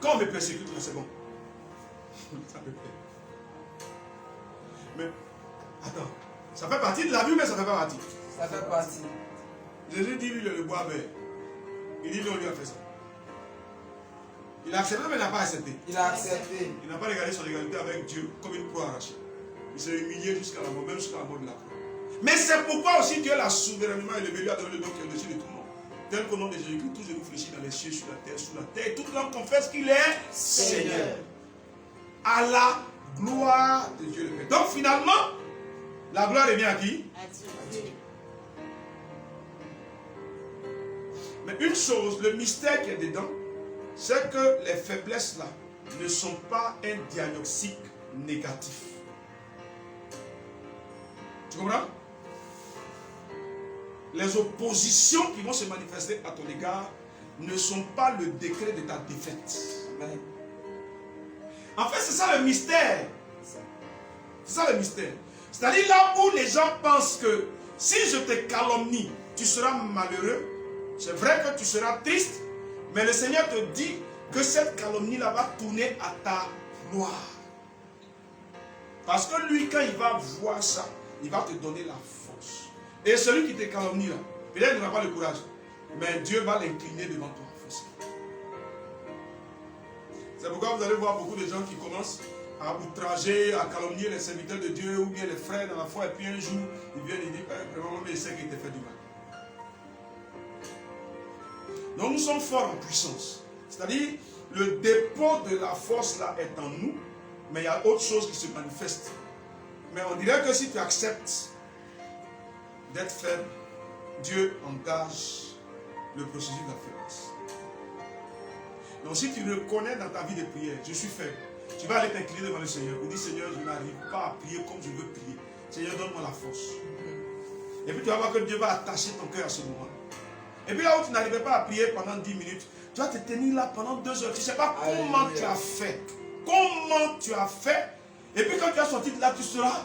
Quand on me persécute, c'est bon. Ça me plaît. Mais, attends, ça fait partie de la vie, mais ça ne fait pas partie. Ça fait partie. Jésus dit, lui, le bois vert. Il dit, non, lui a fait ça. Il a accepté, mais il n'a pas accepté. Il a accepté. Il n'a pas regardé son égalité avec Dieu comme une proie arrachée. Il s'est humilié jusqu'à la mort, même jusqu'à la mort de la croix. Mais c'est pourquoi aussi Dieu l'a souverainement élevé, lui a donné le nom qui est au-dessus de tout le monde. Tel qu'au nom de Jésus-Christ, tous les vous fléchis dans les cieux, sur la terre, sous la terre. Et toute langue confesse qu'il est Seigneur. À la gloire de Dieu le Père. Donc finalement, la gloire revient à qui? À Dieu. Mais une chose, le mystère qui est dedans, c'est que les faiblesses là ne sont pas un diagnostic négatif. Tu comprends? Les oppositions qui vont se manifester à ton égard ne sont pas le décret de ta défaite. Amen. En fait, c'est ça le mystère. C'est ça le mystère. C'est-à-dire là où les gens pensent que si je te calomnie, tu seras malheureux. C'est vrai que tu seras triste, mais le Seigneur te dit que cette calomnie-là va tourner à ta gloire. Parce que lui, quand il va voir ça, il va te donner la force. Et celui qui te calomnie là, peut-être qu'il n'aura pas le courage, mais Dieu va l'incliner devant toi. C'est pourquoi vous allez voir beaucoup de gens qui commencent à outrager, à calomnier les serviteurs de Dieu ou bien les frères dans la foi, et puis un jour, ils viennent et disent, vraiment, mais il sait qu'il t'a fait du mal. Donc nous sommes forts en puissance. C'est-à-dire, le dépôt de la force là est en nous, mais il y a autre chose qui se manifeste. Mais on dirait que si tu acceptes d'être faible, Dieu engage le processus de la faiblesse. Donc si tu reconnais dans ta vie de prière, je suis faible, tu vas aller t'incliner devant le Seigneur pour dire, Seigneur, je n'arrive pas à prier comme je veux prier. Seigneur, donne-moi la force. Et puis tu vas voir que Dieu va attacher ton cœur à ce moment. Et puis là où tu n'arrivais pas à prier pendant 10 minutes, tu vas te tenir là pendant 2 heures. Tu ne sais pas comment tu as fait. Comment tu as fait. Et puis quand tu as sorti de là, tu seras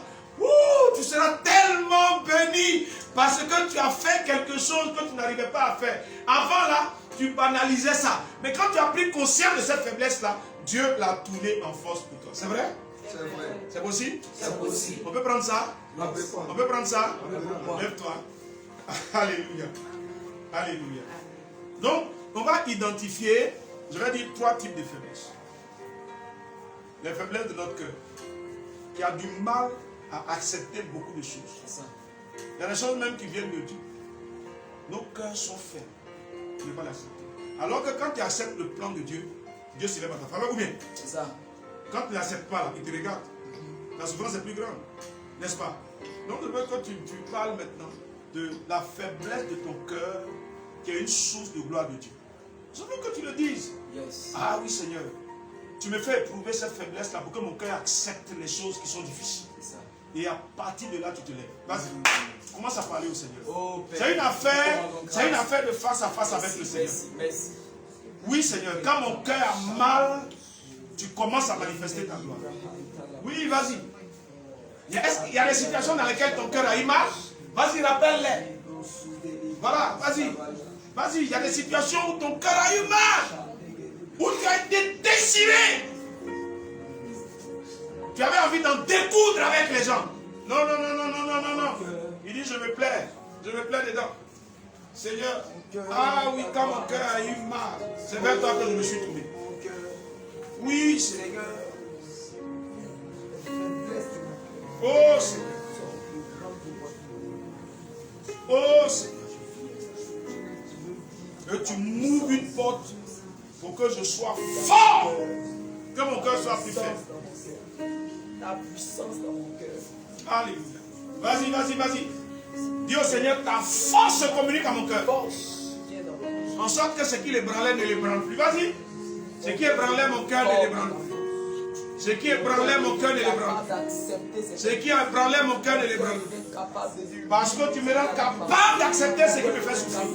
tellement béni. Parce que tu as fait quelque chose que tu n'arrivais pas à faire. Avant là, tu banalisais ça. Mais quand tu as pris conscience de cette faiblesse-là, Dieu l'a tourné en force pour toi. C'est vrai? C'est vrai. C'est possible? C'est possible. On peut prendre ça? On peut prendre ça? Lève-toi. Alléluia. Alléluia. Donc, on va identifier, je vais dire 3 types de faiblesses. Les faiblesses de notre cœur, qui a du mal à accepter beaucoup de choses. Il y a des choses même qui viennent de Dieu. Nos cœurs sont faibles. Tu ne peux pas l'accepter. Alors que quand tu acceptes le plan de Dieu, Dieu se lève à ta faveur ou bien? C'est ça. Quand tu ne l'acceptes pas, là, il te regarde. La souffrance est plus grande. N'est-ce pas? Donc je veux que tu parles maintenant de la faiblesse de ton cœur qui est une source de gloire de Dieu. Je veux que tu le dises. Yes. Ah oui Seigneur, tu me fais éprouver cette faiblesse-là pour que mon cœur accepte les choses qui sont difficiles. C'est ça. Et à partir de là, tu te lèves. Vas-y, commence à parler au Seigneur. Oh, Père. C'est une affaire de face à face avec le Seigneur. Merci. Oui Seigneur, quand mon cœur a mal, tu commences à manifester ta gloire. Oui, vas-y. Il y a des situations dans lesquelles ton cœur a eu mal. Vas-y, rappelle-les. Voilà, vas-y. Vas-y, il y a des situations où ton cœur a eu mal. Où tu as été déchiré. Tu avais envie d'en découdre avec les gens. Non, non, non, non, non, non, non, non. Il dit, je me plais dedans. Seigneur, ah oui, quand mon cœur a eu mal, c'est vers toi que je me suis tourné. Oui, Seigneur. Oh, Seigneur. Oh, Seigneur. Que tu m'ouvres une porte pour que je sois fort. Que mon cœur soit plus faible. Ta puissance dans mon cœur. Alléluia. Vas-y, vas-y, vas-y. Dis au Seigneur, ta force se communique à mon cœur. En sorte que ce qui l'ébranlait ne l'ébranle plus. Vas-y. Ce qui ébranlait mon cœur ne l'ébranle plus. Ce qui ébranlait mon cœur ne l'ébranle plus. Ce qui ébranlait mon cœur ne l'ébranle plus. Parce que tu me rends capable d'accepter ce qui me fait souffrir.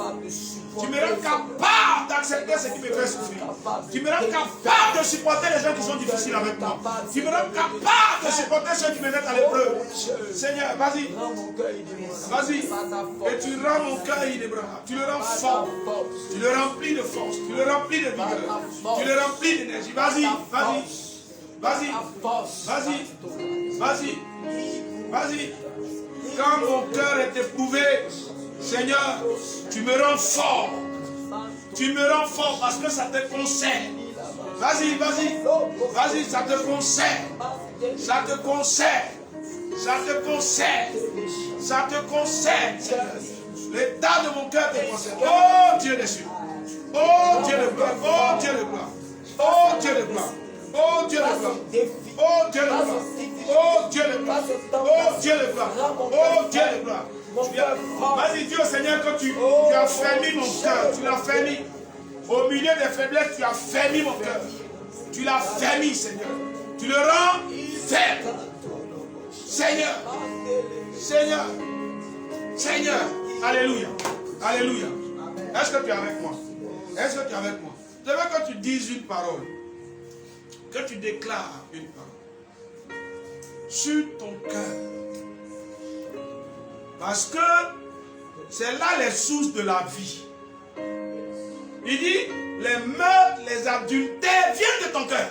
Tu me rends capable d'accepter ce qui me fait souffrir. Tu me rends capable de supporter les gens qui sont difficiles avec moi. Tu me rends capable de supporter ceux qui me mettent à l'épreuve. Seigneur, vas-y. Vas-y. Et tu rends mon cœur inébranlable. Tu le rends fort. Tu le remplis de force. Tu le remplis de vigueur. Tu le remplis d'énergie. Vas-y. Vas-y. Vas-y. Vas-y. Vas-y. Vas-y. Quand mon cœur est éprouvé, Seigneur, tu me rends fort. Tu me rends fort parce que ça te concerne. Vas-y, vas-y. Vas-y, ça te concerne. Ça te concerne. Ça te concerne. Ça te concerne, Seigneur. L'état de mon cœur te concerne. Oh Dieu des cieux. Oh Dieu de gloire. Oh Dieu de gloire. Oh Dieu de gloire. Oh Dieu de gloire. Oh Dieu de gloire. Oh Dieu de gloire. Oh Dieu de gloire. Oh Dieu de gloire. Vas-y, dis au Seigneur que tu as fermé mon cœur. Tu l'as fermé. Au milieu des faiblesses, tu as fermé mon cœur. Tu l'as fermé, Seigneur. Tu le rends faible. Seigneur. Seigneur. Seigneur. Alléluia. Alléluia. Est-ce que tu es avec moi? Est-ce que tu es avec moi? Je veux que tu dises une parole. Que tu déclares une parole. Sur ton cœur. Parce que c'est là les sources de la vie. Il dit, les meurtres, les adultères viennent de ton cœur.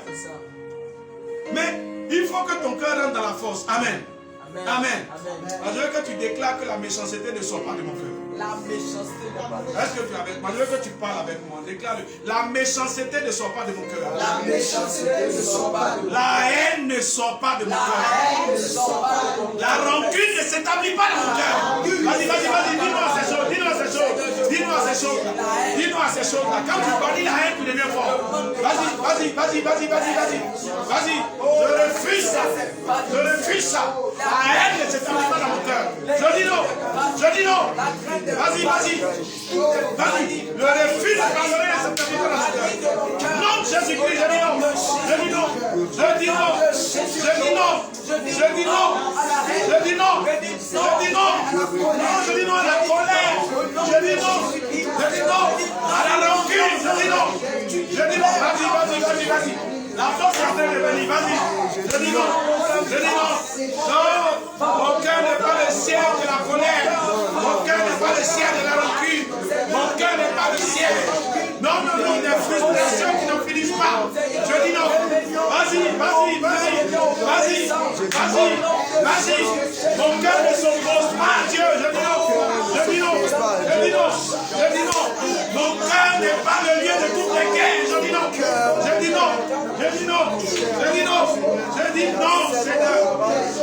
Mais il faut que ton cœur rentre dans la force. Amen. Amen. Amen. Alors, je veux que tu déclares que la méchanceté ne sort pas de mon cœur. La méchanceté ne sort pas de mon cœur. Est-ce que tu es avec moi? Je veux que tu parles avec moi. Déclare-le. La méchanceté ne sort pas de mon cœur. La méchanceté ne sort pas de mon cœur. La haine ne sort pas de mon cœur. La haine ne sort pas de mon cœur. La rancune ne s'établit pas dans mon cœur. Vas-y, vas-y, vas-y. Dis-moi ces choses. Dis-moi ces choses. Dis-moi ces choses. Dis-moi ces choses-là. Quand tu bannis la haine, tu deviens fort. Vas-y, vas-y, vas-y, vas-y, vas-y, vas-y. Vas-y. Je refuse ça. Je refuse ça. La haine ne s'établit pas dans mon cœur. Je dis non. Je dis non. Vas-y, vas-y. Vas-y. Le refus de pardonner ne s'établit pas dans mon cœur. Non, Jésus-Christ, je dis non. Je dis non. Je dis non. Je dis non. Je dis non. Je dis non. Je dis non. Non, je dis non à la colère. Je dis non. Je dis non à la rancune. Je dis non. Je dis non. Vas-y, vas-y, vas-y, vas-y. La force est en train de venir. Vas-y. Je dis non. Je dis non. Non. Mon cœur n'est pas le ciel de la colère. Mon cœur n'est pas le ciel de la rancune. Mon cœur n'est pas le ciel. Non, non, non, des frustrations qui ne finissent pas. Je dis non. Vas-y, vas-y, vas-y. Vas-y, vas-y, vas-y. Mon cœur ne s'oppose pas à Dieu. Je dis non. Je dis non. Je dis non. Je dis non. Mon cœur n'est pas le lieu de toutes les guerres. Je dis non. Je dis non. Je dis non. Je dis non. Je dis non, Seigneur.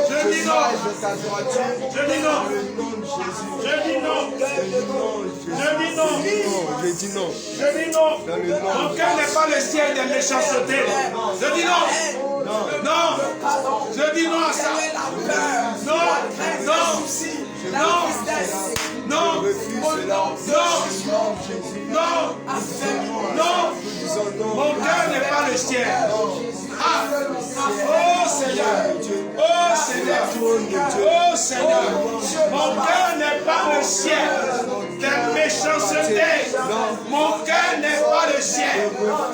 Je dis non. Je dis non. Je dis non. Je dis non. Je dis non. Je dis non. Mon cœur n'est pas le ciel des méchancetés. Je dis non. Non. Je dis non à ça. Non. Non. Non. Non. Non. Non. Mon cœur n'est pas le ciel. Ah. Oh Seigneur. Oh Seigneur. Oh Seigneur. Mon cœur n'est pas le ciel des méchancetés. Mon cœur n'est pas le ciel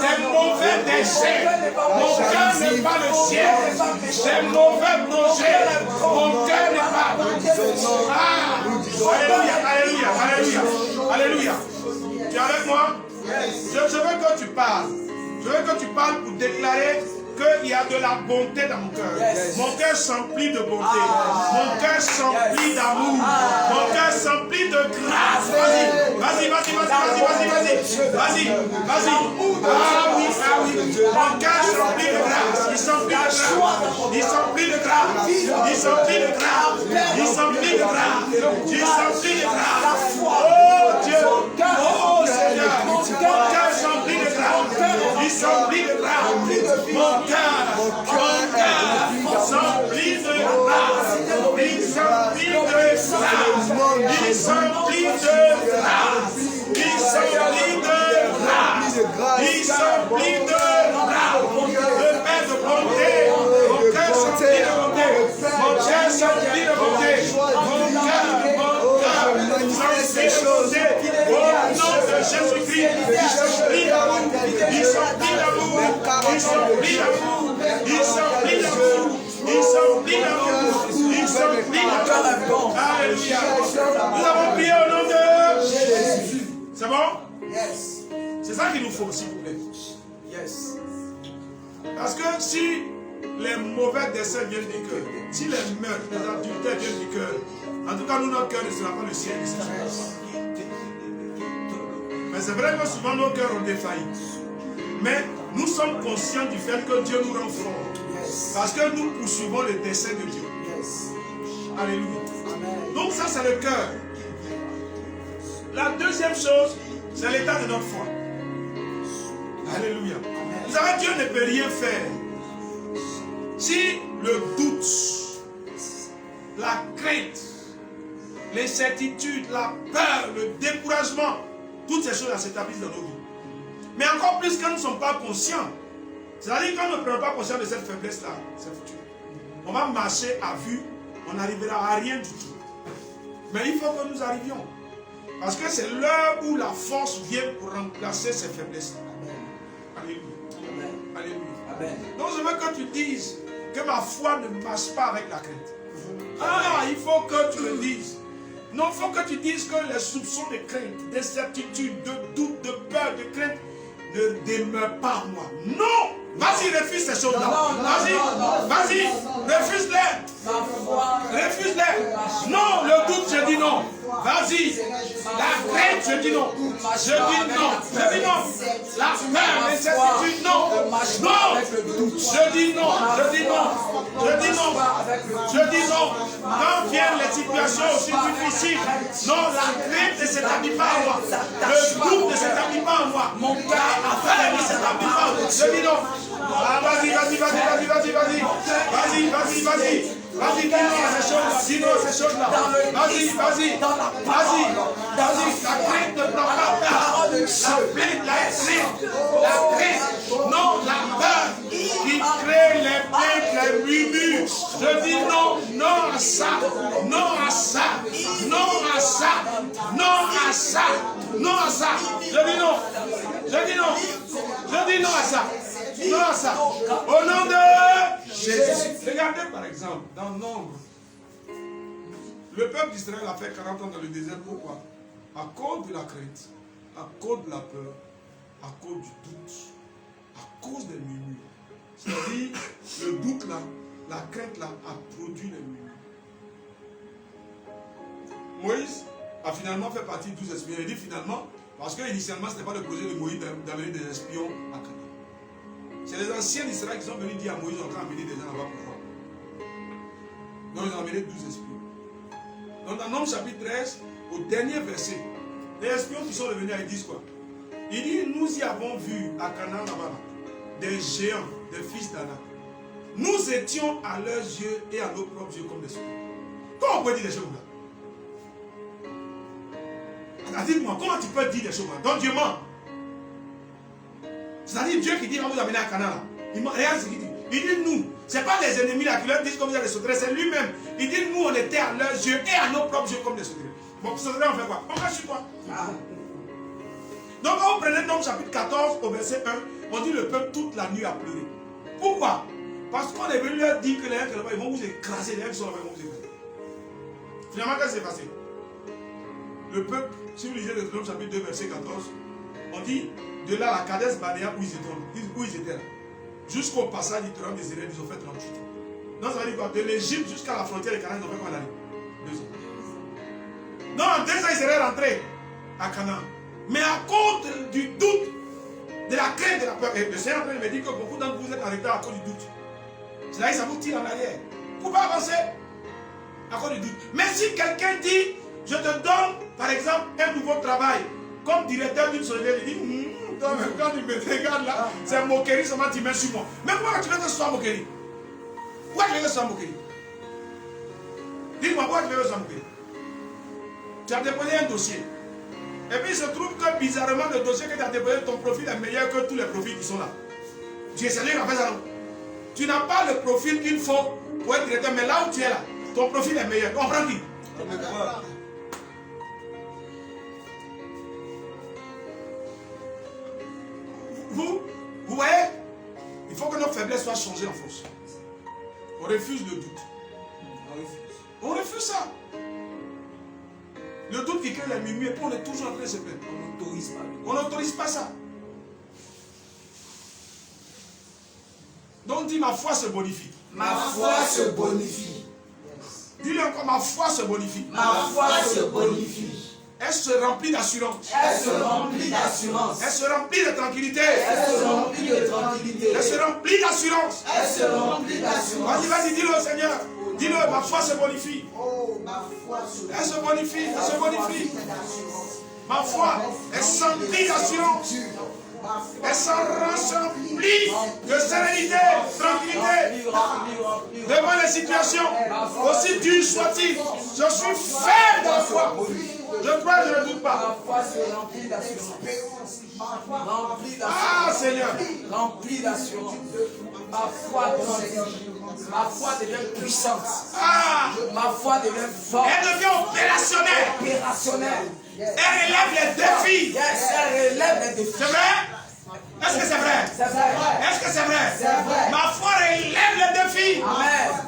des mauvais déchets. Mon cœur n'est pas le ciel des mauvais projets. Mon cœur n'est pas. Ah. Alléluia, alléluia, alléluia, alléluia. Tu es avec moi? Je veux que tu parles. Je veux que tu parles pour déclarer qu'il y a de la bonté dans mon cœur. Mon cœur s'emplit de bonté. Mon cœur s'emplit d'amour. Mon cœur s'emplit de grâce. Vas-y, vas-y, vas-y, vas-y, vas-y, vas-y, vas-y, vas-y. Ah oui, ah oui. Mon cœur s'emplit de grâce. Il s'emplit de grâce. Il s'emplit de grâce. Il s'emplit de grâce. Il s'emplit de grâce. Il s'emplit de grâce. Oh Dieu. Oh Seigneur. Mon cœur s'emplit de grâce. Il s'emplit de grâce. Mon cœur s'emplit de grâce. Il s'emplit de grâce. Il Ils sont pleins de grâce, de paix, de bonté. Mon cœur s'emplit de bonté. Mon cœur s'emplit de bonté. Mon cœur s'emplit de bonté. Au nom de Jésus-Christ, ils sont pleins d'amour. Ils sont pleins d'amour. Ils sont pleins d'amour. Ils sont pleins d'amour. Ils sont pleins d'amour. Ils sont pleins d'amour. Alléluia. Nous avons prié au nom de Jésus. C'est bon? Yes. C'est ça qu'il nous faut, s'il vous plaît. Yes. Parce que si les mauvais desseins viennent du cœur, si les meurtres, les adultères viennent du cœur, en tout cas, nous, notre cœur ne sera pas le ciel. Mais c'est vrai que souvent nos cœurs ont défailli. Mais nous sommes conscients du fait que Dieu nous rend forts. Parce que nous poursuivons le dessein de Dieu. Alléluia. Donc ça, c'est le cœur. La deuxième chose, c'est l'état de notre foi. Alléluia. Vous savez, Dieu ne peut rien faire si le doute, la crainte, l'incertitude, la peur, le découragement, toutes ces choses s'établissent dans nos vies. Mais encore plus quand nous ne sommes pas conscients. C'est-à-dire quand nous ne prenons pas conscience de cette faiblesse-là, c'est foutu. On va marcher à vue, on n'arrivera à rien du tout. Mais il faut que nous arrivions. Parce que c'est l'heure où la force vient pour remplacer ces faiblesses-là. Alléluia. Alléluia. Amen. Donc je veux que tu dises que ma foi ne marche pas avec la crainte. Ah, il faut que tu le dises. Non, il faut que tu dises que les soupçons de crainte, d'incertitude, de doute, de peur, de crainte ne demeurent pas en moi. Non! Vas-y, refuse ces choses-là. Vas-y, refuse-les. Refuse-les. Non, le doute, je dis non. Vas-y. La crainte, je dis non. Je dis non. Je dis non. La peur, l'incertitude, non. Non. Je dis non. Je dis non. Je dis non. Je dis non. Quand viennent les situations aussi difficiles, non, la crainte ne s'établit pas en moi. Le doute ne s'établit pas en moi. Mon cœur, la peur ne s'établit pas en moi. Je dis non. Ah, vas-y, dis non à ces choses-là. Vas-y. La crainte ne prend pas part. La crainte, non, la peur qui crée les plaintes, les murmures. Je dis non à ça, non à ça. Je dis non à ça. Non à ça. Au nom de Jésus. Regardez par exemple, dans Nombre, le peuple d'Israël a fait 40 ans dans le désert. Pourquoi? À cause de la crainte, à cause de la peur, à cause du doute, à cause des murmures. C'est-à-dire, le doute là, la crainte là, a produit les murmures. Moïse a finalement fait partie de 12 espions. Il dit finalement, parce que initialement, ce n'était pas le projet de Moïse d'amener des espions à Canaan. C'est les anciens d'Israël qui sont venus dire à Moïse, on va amener des gens là-bas pour voir. Donc ils ont amené 12 espions. Donc dans Nombre chapitre 13, au dernier verset, les espions qui sont revenus, ils disent quoi? Ils disent, nous y avons vu à Canaan là-bas, des géants, des fils d'Anak. Nous étions à leurs yeux et à nos propres yeux comme des souris. Comment on peut dire des choses là? Dites-moi, comment tu peux dire des choses là? Donc Dieu ment. C'est-à-dire Dieu qui dit, on va vous amener à Canaan là. Regarde ce qu'il dit. Il dit nous. Ce n'est pas les ennemis là qui leur disent comme vous allez sauterelles, c'est lui-même. Il dit nous, on était à leurs yeux et à nos propres yeux comme des sauterelles. Bon, sauterelles, on fait quoi? On cache quoi? Donc, quand vous prenez Nombre chapitre 14 au verset 1, on dit le peuple toute la nuit a pleuré. Pourquoi? Parce qu'on est venu leur dire que les gens qui sont là-bas, ils vont vous écraser. Les gens qui sont là-bas, ils vont vous écraser. Finalement, qu'est-ce qui s'est passé? Le peuple, si vous lisez le Nombre chapitre 2, verset 14, on dit de là à Kadesh Barnea où ils étaient là. Jusqu'au passage du torrent des Israélites, ils ont fait 38 ans. Donc ça veut dire quoi? De l'Égypte jusqu'à la frontière de Canaan, ils ont fait combien d'années? 2 ans. Non, en 2 ans, ils seraient rentrés à Canaan. Mais à cause du doute, de la crainte, de la peur, et le Seigneur me dit que beaucoup d'entre vous êtes en retard à cause du doute. C'est-à-dire que ça vous tire en arrière. Vous ne pouvez pas avancer à cause du doute. Mais si quelqu'un dit, je te donne, par exemple, un nouveau travail, comme directeur d'une société, il dit, quand il me regarde là, c'est moquerie seulement tu mets sur moi. Mais pourquoi tu veux que ce soit moquerie? Pourquoi tu veux que ce soit moquerie? Dis-moi, pourquoi tu veux que ce soit moquerie? Tu as déposé un dossier. Et puis il se trouve que bizarrement, le dossier que tu as déposé, ton profil est meilleur que tous les profils qui sont là. Tu es sérieux qui a fait ça, non? Tu n'as pas le profil qu'il faut pour être directeur, mais là où tu es là, ton profil est meilleur. Comprends-tu? Vous voyez, il faut que nos faiblesses soient changées en force. On refuse le doute. On refuse ça. Le doute qui crée la murmure, et puis on est toujours en train de se plaindre. On n'autorise pas ça. Donc dis, ma foi se bonifie. Ma foi se bonifie. Dis-le encore, ma foi se bonifie. Ma foi se bonifie. Elle se remplit d'assurance. Elle se remplit d'assurance. Elle se remplit de tranquillité. Elle se remplit de tranquillité. Elle se remplit d'assurance. Elle se remplit d'assurance. Vas-y, vas-y, dis-le au Seigneur. Dis-le, ma foi se bonifie. Oh, ma foi se Elle se bonifie, elle se bonifie. Ma foi, elle s'emplit d'assurance. Elle s'en remplit de sérénité, tranquillité. Devant les situations, aussi dures soient-ils, je suis ferme dans la foi. Je crois et je ne doute pas. Ma foi se remplit d'assurance. Remplie d'assurance. Ah Seigneur. Remplie d'assurance. Ma foi grandit. Ma foi devient puissante. Ah. Ma foi devient forte. Elle devient opérationnelle. Opérationnelle. Elle relève les défis. Yes, elle relève les défis. C'est vrai? Est-ce que c'est vrai? C'est vrai. Est-ce que c'est vrai? C'est vrai. Ma foi relève les défis. Amen.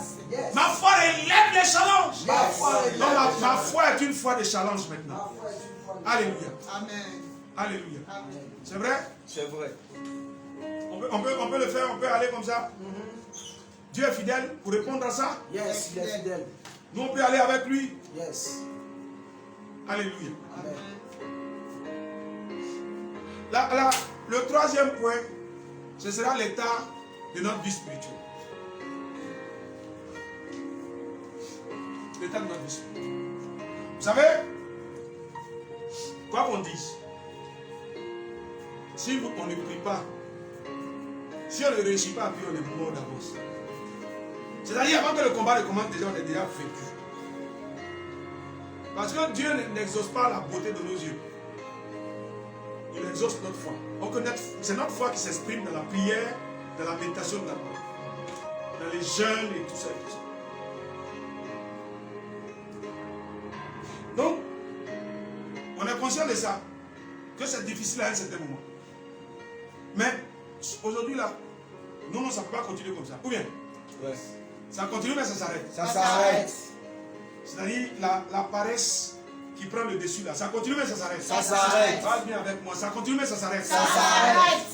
Ma foi relève les challenges. Ma foi relève. Donc ma foi est une foi de challenge maintenant. Alléluia. Amen. Alléluia. C'est vrai? C'est vrai. On peut le faire, on peut aller comme ça. Dieu est fidèle pour répondre à ça. Yes, il est fidèle. Nous on peut aller avec lui. Yes. Alléluia. Amen. Le troisième point, ce sera l'état de notre vie spirituelle. L'état de notre vie spirituelle. Vous savez, quoi qu'on dise, si on ne prie pas, si on ne réussit pas à prier, on est mort d'avance. C'est-à-dire, avant que le combat commence, déjà, on est déjà vécu. Parce que Dieu n'exauce pas la beauté de nos yeux. Il exauce notre foi. Donc c'est notre foi qui s'exprime dans la prière, dans la méditation de la parole, dans les jeûnes et tout ça. Et tout ça. Donc, on est conscient de ça, que c'est difficile à un certain moment. Mais aujourd'hui là, non, ça ne peut pas continuer comme ça. Ou bien? Ouais. Ça continue mais ça s'arrête. Ça s'arrête. C'est-à-dire la paresse qui prend le dessus là. Ça continue mais ça s'arrête. Ça s'arrête. Parle bien avec moi. Ça continue mais ça s'arrête. Ça s'arrête.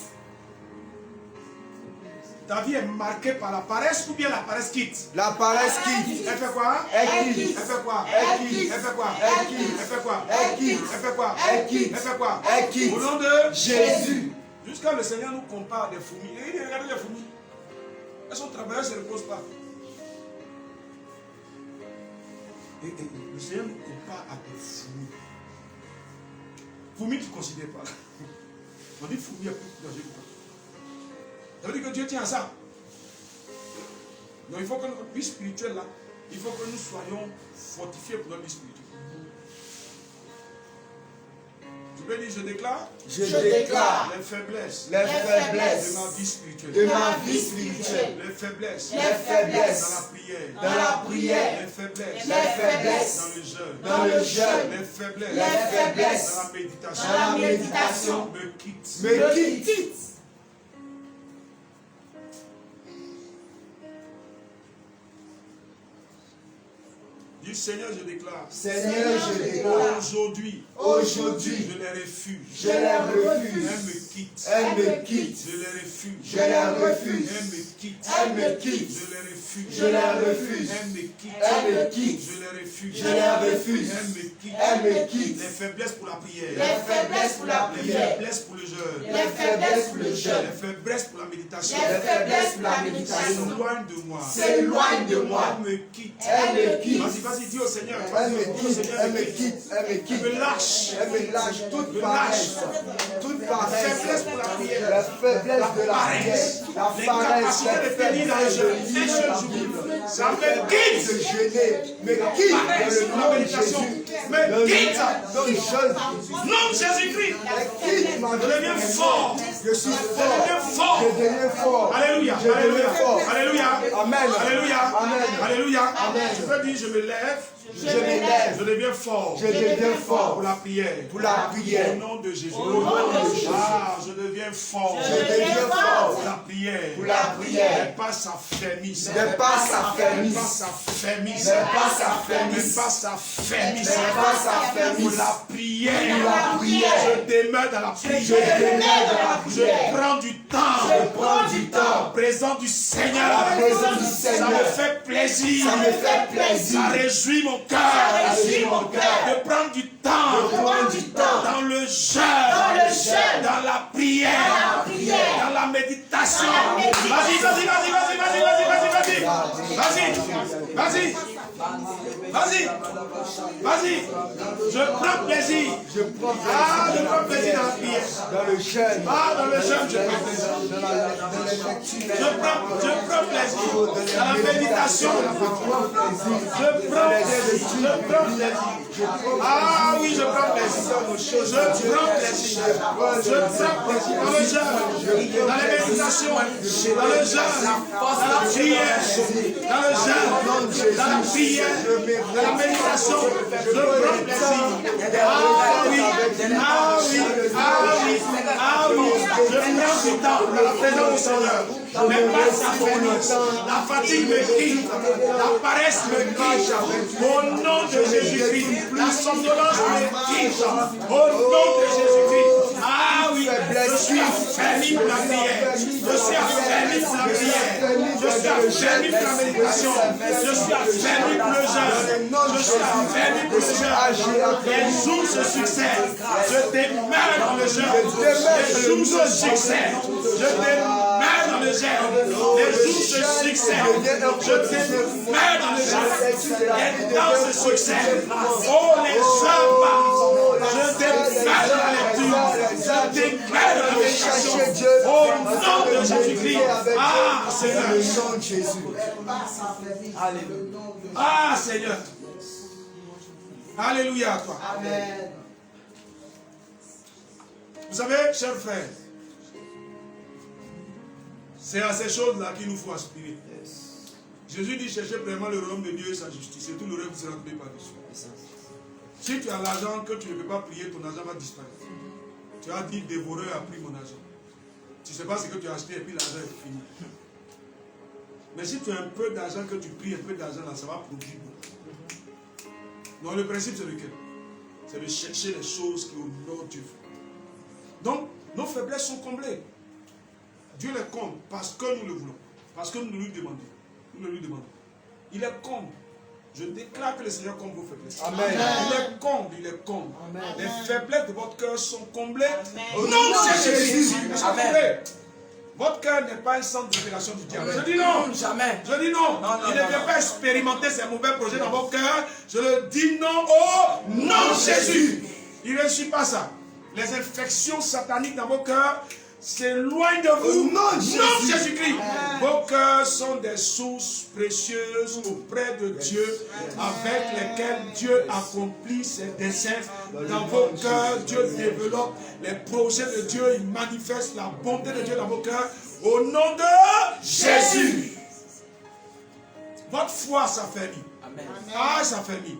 Ta vie est marquée par la paresse ou bien la paresse quitte? La paresse quitte. Elle fait quoi? Elle quitte. Elle fait quoi? Elle quitte. Elle fait quoi? Elle quitte. Elle fait quoi? Elle quitte. Elle fait quoi? Elle quitte. Elle fait quoi? Elle quitte. Au nom de Jésus. Jusqu'à le Seigneur nous compare des fourmis. Et regardez les fourmis. Elles sont travailleuses, elles ne se reposent pas. Et le Seigneur nous compare à des fourmis. Fourmis qui ne considèrent pas. On dit fourmis est plus dangereux. Ça veut dire que Dieu tient à ça. Donc il faut que notre vie spirituelle là, il faut que nous soyons fortifiés pour notre vie spirituelle. Tu peux dire, je déclare les faiblesses Les faiblesses de ma vie spirituelle. de ma vie spirituelle. Les faiblesses Les faiblesses dans la prière. dans la prière. Les faiblesses Les faiblesses dans le jeûne. dans le jeûne. Les faiblesses Les faiblesses dans la méditation. dans la méditation. Me quitte. Me quitte. Du Seigneur, je déclare. Seigneur, je déclare. Aujourd'hui, Aujourd'hui, je les refuse. je les refuse. Elle me quitte. Elle me quitte. Je les refuse. Je les refuse. Elle me quitte. Elle me quitte. Je les refuse. Je les refuse. Elle me quitte. Elle me quitte. Je les refuse. Je les refuse. Elle me quitte. Elle me quitte. Les faiblesses pour la prière. Les faiblesses pour la Les prière. faiblesses pour le jeûne. Les faiblesses pour le jeûne. Les faiblesses pour la méditation. Les faiblesses pour la méditation. S'éloigne de moi. S'éloigne de moi. Elle me quitte. Elle me quitte. Vas-y, vas-y, dis au Seigneur. Elle me Dis au quitte. Seigneur, Elle me quitte. Elle me Elle quitte. me lâche. Elle me lâche toute Me paresse. lâche. Toute La paresse. faiblesse pour la prière. La faiblesse de la prière. La Les paresse. capacités de tenir dans le jeûne. Un seul jour. Ça me quitte. de jeûner me quitte dans le nom de Jésus. Me quitte. Non, Nom de Jésus-Christ. quitte ma Je deviens fort. Je suis Je fort. deviens fort. Je deviens fort. Alléluia. Je deviens Alléluia. fort. Alléluia. Amen. Alléluia. Amen. Alléluia. Amen. Je peux dire, je me lève. Je me lève. Je deviens fort. Je deviens fort Pour la prière. pour la prière. Au nom de Jésus. Au nom de Jésus. Ah, je deviens fort. Je deviens fort Pour la prière. pour la prière. N'est pas sa fémisse. N'est pas sa fémisse. N'est pas sa fémisse. N'est pas sa N'est fémisse. pas sa fémisse. N'est pas sa fémisse. Pour la prière. Pour la prière. Je demeure dans la prière. Je demeure dans la prière. Je prends du temps. Je prends du temps. En présence du Seigneur. La présence du Ça Seigneur. me fait plaisir. Ça me fait plaisir. Ça réjouit mon cœur. Ça réjouit mon cœur. De prendre du temps. De prendre du temps. Dans le jeûne. Dans le jeûne. Dans la prière. Dans la prière. Dans la méditation. Dans la méditation. Vas-y. Vas-y. Je prends plaisir. Je prends Ah, je plaisir prends plaisir dans la prière. dans le jeûne. Ah, dans le jeûne, je prends plaisir. Dans la lecture. Je prends plaisir. Dans la méditation. Je prends plaisir. Ah oui, je prends plaisir. Je prends plaisir. Je prends plaisir. Dans le jeûne. Dans les méditations. Dans le jeûne. Dans la prière. Dans le jeûne. Dans la prière. Dans la méditation. Je prends plaisir. Ah oui. Ah oui. Ah oui. Ah oui. Je prends du temps dans la présence du Seigneur. Mais pas sa féminité. La fatigue me quitte. La paresse me quitte. Au nom de Jésus-Christ. La somnolence me quitte. Au nom de Jésus-Christ. Ah oui. Je suis affermi pour la prière. Je suis affermi pour la prière. Je suis affermi pour la méditation. Je suis affermi pour le jeûne. Je suis affermi pour le jeûne. Les jours se succèdent. Je demeure dans le jeûne. Les jours se succèdent. Je demeure dans le jeûne. Les jours se succèdent. Je demeure dans le jeûne. Les temps se succèdent. Oh, les heures passent. Je demeure dans la lecture. Je demeure dans la méditation. Au nom de Jésus-Christ. Ah, Seigneur. Ah, Seigneur. Alléluia à toi. Amen. Vous savez, chers frères, c'est à ces choses-là qu'il nous faut aspirer. Jésus dit, cherchez vraiment le royaume de Dieu et sa justice, et tout le reste sera donné par-dessus. Si tu as l'argent que tu ne peux pas prier, ton argent va disparaître. Tu as dit, dévoreur a pris mon argent. Tu ne sais pas ce que tu as acheté et puis l'argent est fini. Mais si tu as un peu d'argent que tu pries, un peu d'argent là, ça va produire. Donc le principe c'est lequel? C'est de chercher les choses qui honorent Dieu. Donc nos faiblesses sont comblées. Dieu les comble parce que nous le voulons. Parce que nous lui demandons. Nous le lui demandons. Il est comble. Je déclare que le Seigneur comble vos faiblesses. Amen. Il est comble, il est comble. Amen. Les faiblesses de votre cœur sont comblées. Au nom nom de de Jésus. Jésus. Amen. Votre cœur n'est pas un centre d'opération du diable. Je dis non. Jamais. Je dis non. Il ne vient pas expérimenter ces mauvais projets dans vos cœurs. Je le dis non au nom de Jésus. Il ne suit pas ça. Les infections sataniques dans vos cœurs s'éloignent de vous. Au nom de Jésus-Christ. Vos cœurs sont des sources précieuses auprès de Dieu, avec lesquelles Dieu accomplit ses desseins. Dans vos cœurs, Dieu développe les projets de Dieu. Il manifeste la bonté de Dieu dans vos cœurs. Au nom de Jésus. Votre foi s'affermit. Ah, s'affermit.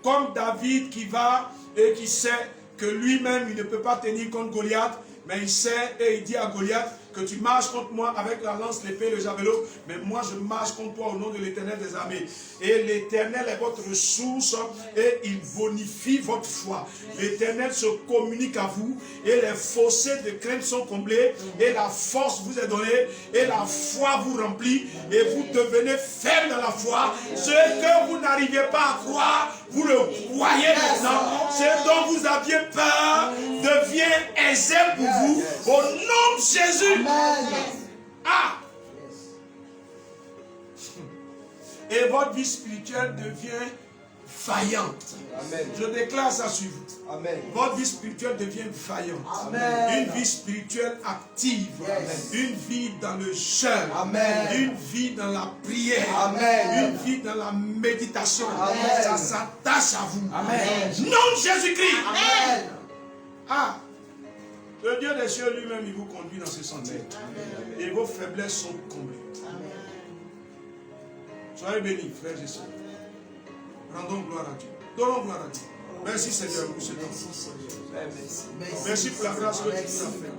Comme David qui va et qui sait que lui-même, il ne peut pas tenir contre Goliath. Mais il sait et il dit à Goliath que tu marches contre moi avec la lance, l'épée, le javelot. Mais moi, je marche contre toi au nom de l'Éternel des armées. Et l'Éternel est votre ressource et il bonifie votre foi. L'Éternel se communique à vous et les fossés de crainte sont comblés et la force vous est donnée et la foi vous remplit et vous devenez ferme dans la foi. Ce que vous n'arriviez pas à croire, vous le croyez maintenant. Ce dont vous aviez peur devient aisé pour vous au nom de Jésus. Ah! Et votre vie spirituelle devient vaillante. Amen. Je déclare ça sur vous. Amen. Votre vie spirituelle devient vaillante. Amen. Une vie spirituelle active. Yes. Une vie dans le jeûne. Amen. Une vie dans la prière. Amen. Une vie dans la méditation. Amen. Ça s'attache à vous. Amen. Nom de Jésus-Christ. Amen. Ah, le Dieu des cieux lui-même, il vous conduit dans ce sentier. Et vos faiblesses sont comblées. Soyez bénis, frères et sœurs. Rendons gloire à Dieu. Donnons gloire à Dieu. Merci Seigneur pour ce temps. Merci pour la grâce que tu nous as faite.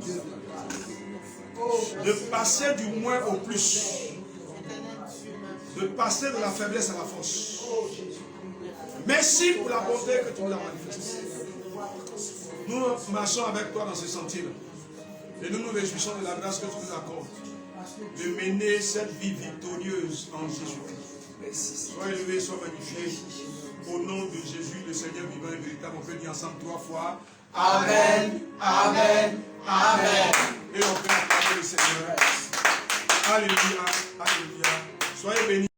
De passer du moins au plus. De passer de la faiblesse à la force. Merci pour la bonté que tu nous as manifestée. Nous marchons avec toi dans ce sentier-là. Et nous nous réjouissons de la grâce que tu nous accordes. De mener cette vie victorieuse en Jésus-Christ. Sois élevé, sois magnifié. Au nom de Jésus, le Seigneur vivant et véritable, on peut dire ensemble 3 fois. Amen.